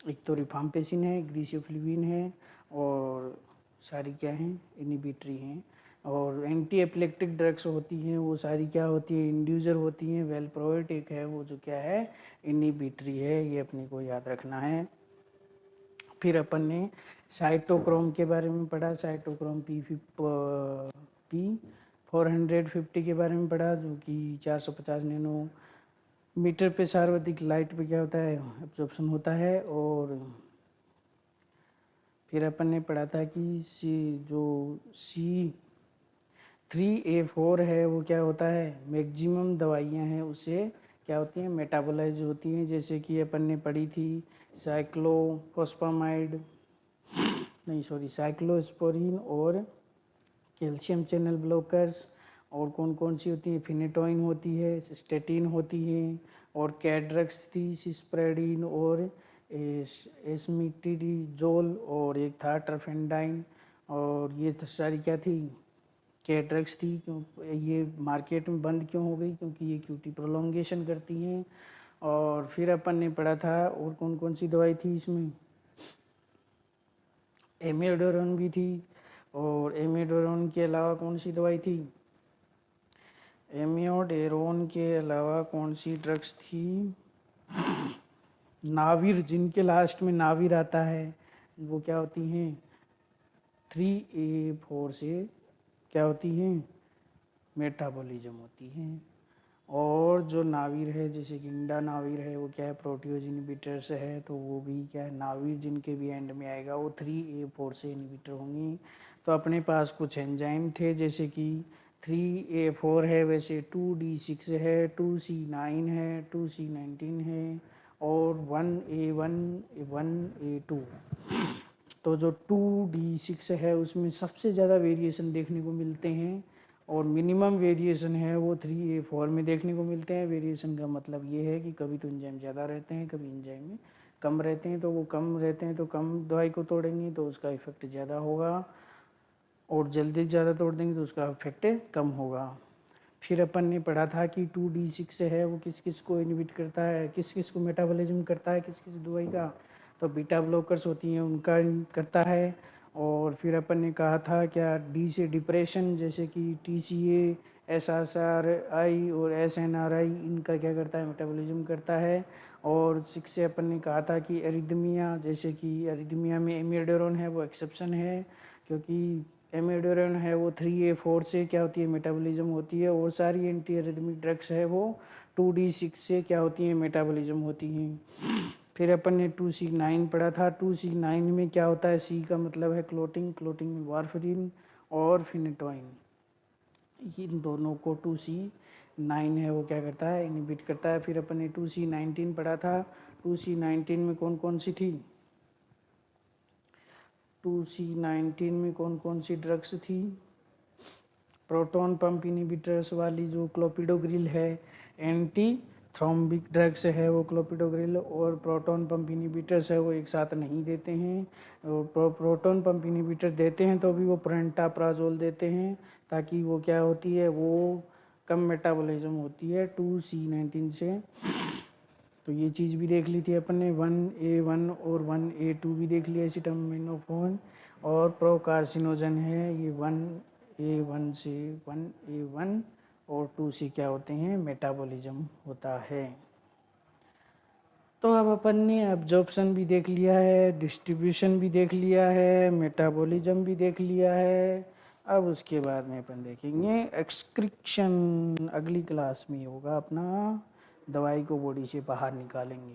एक तो रिफाम्पेसिन है, ग्लीसियोफ्लिविन है, और सारी क्या हैं? इनिबिटरी हैं। और एंटी एपिलेप्टिक ड्रग्स होती हैं वो सारी क्या होती है, इंड्यूसर होती हैं। वेलप्रोएट है वो जो क्या है, इनिबिटरी है, ये अपने को याद रखना है। फिर अपन ने साइटोक्रोम के बारे में पढ़ा, साइटोक्रोम P450 के बारे में पढ़ा, जो कि 450 नैनो मीटर पे सार्वत्रिक लाइट पे क्या होता है, एब्जॉर्प्शन होता है। और फिर अपन ने पढ़ा था कि C3A4 है वो क्या होता है, मैक्सिमम दवाइयाँ हैं उसे क्या होती हैं, मेटाबोलाइज होती हैं। जैसे कि अपन ने पढ़ी थी साइक्लोस्पोरिन और कैल्शियम चैनल ब्लॉकर्स। और कौन कौन सी होती है, फिनेटोइन होती है, स्टेटिन होती है, और कैड्रक्स थी, सिस्प्रेडिन और एसमीटिरिजोल, और एक था ट्रफेंडाइन। और ये सारी क्या थी, कैड्रक्स थी। क्यों ये मार्केट में बंद क्यों हो गई, क्योंकि ये क्यूटी प्रोलोंगेशन करती हैं। और फिर अपन ने पढ़ा था और कौन कौन सी दवाई थी इसमें, एमियोडारोन भी थी। और एमियोडारोन के अलावा कौन सी दवाई थी, एमियोडारोन के अलावा कौन सी ड्रग्स थी, नाविर, जिनके लास्ट में नाविर आता है, वो क्या होती हैं 3A4 से क्या होती हैं, मेटाबॉलिज्म होती हैं। और जो नाविर है, जैसे कि इंडा नाविर है, वो क्या है, प्रोटियोज इनहिबिटर्स है, तो वो भी क्या है, नाविर जिनके भी एंड में आएगा वो 3A4 से इनहिबिटर होंगी। तो अपने पास कुछ एंजाइम थे, जैसे कि 3A4 है, वैसे 2D6 है, 2C9 है, 2C19 है, और 1A1 1A2। तो जो 2D6 है उसमें सबसे ज़्यादा वेरिएशन देखने को मिलते हैं, और मिनिमम वेरिएशन है वो 3A4 में देखने को मिलते हैं। वेरिएशन का मतलब ये है कि कभी तो एंजाइम ज़्यादा रहते हैं, कभी एंजाइम में कम रहते हैं। तो वो कम रहते हैं तो कम दवाई को तोड़ेंगे तो उसका इफेक्ट ज़्यादा होगा, और जल्दी ज़्यादा तोड़ देंगे तो उसका इफेक्ट कम होगा। फिर अपन ने पढ़ा था कि 2D6 है वो किस किस को इनहिबिट करता है, किस किस को मेटाबॉलिज्म करता है, किस किस दवाई का, तो बीटा ब्लॉकर्स होती हैं उनका करता है। और फिर अपन ने कहा था क्या, डी से डिप्रेशन, जैसे कि TCA, SSRI और SNRI, इनका क्या करता है, मेटाबॉलिज्म करता है। और 6 से अपन ने कहा था कि एरिथमिया, जैसे कि एरिथमिया में एमियोडारोन है वो एक्सेप्शन है, क्योंकि एमियोडारोन है वो 3A4 से क्या होती है, मेटाबॉलिज्म होती है। और सारी एंटी एरिथमिक ड्रग्स है वो 2D6 से क्या होती हैं, मेटाबॉलिज्म होती हैं। फिर अपन ने 2C9 पढ़ा था, 2C9 में क्या होता है, C का मतलब है क्लोटिंग, क्लोटिंग में वारफरिन और फिनेटोइन, इन दोनों को 2C9 है वो क्या करता है, इनहिबिट करता है। फिर अपन ने 2C19 पढ़ा था, 2C19 में कौन कौन सी थी, 2C19 में कौन कौन सी ड्रग्स थी, प्रोटॉन पंप इनहिबिटर्स वाली जो क्लोपिडोग्रिल है, एंटी थ्रोम्बिक ड्रग्स है वो क्लोपिडोग्रिल और प्रोटॉन पंप इनहिबिटर्स है वो एक साथ नहीं देते हैं। और प्रोटॉन पंप इनहिबिटर देते हैं तो भी वो पेंटाप्राजोल देते हैं, ताकि वो क्या होती है, वो कम मेटाबॉलिज्म होती है 2C19 से। तो ये चीज़ भी देख ली थी अपन ने, 1A1 और 1A2 भी देख लिया एसिटामिनोफेन। और प्रोकार्सिनोजन है ये 1A1 से 1A1 और 2 से क्या होते हैं, मेटाबॉलिज्म होता है। तो अब अपन ने एब्जॉर्प्शन भी देख लिया है, डिस्ट्रीब्यूशन भी देख लिया है, मेटाबॉलिज्म भी देख लिया है। अब उसके बाद में अपन देखेंगे एक्सक्रीशन, अगली क्लास में होगा अपना, दवाई को बॉडी से बाहर निकालेंगे।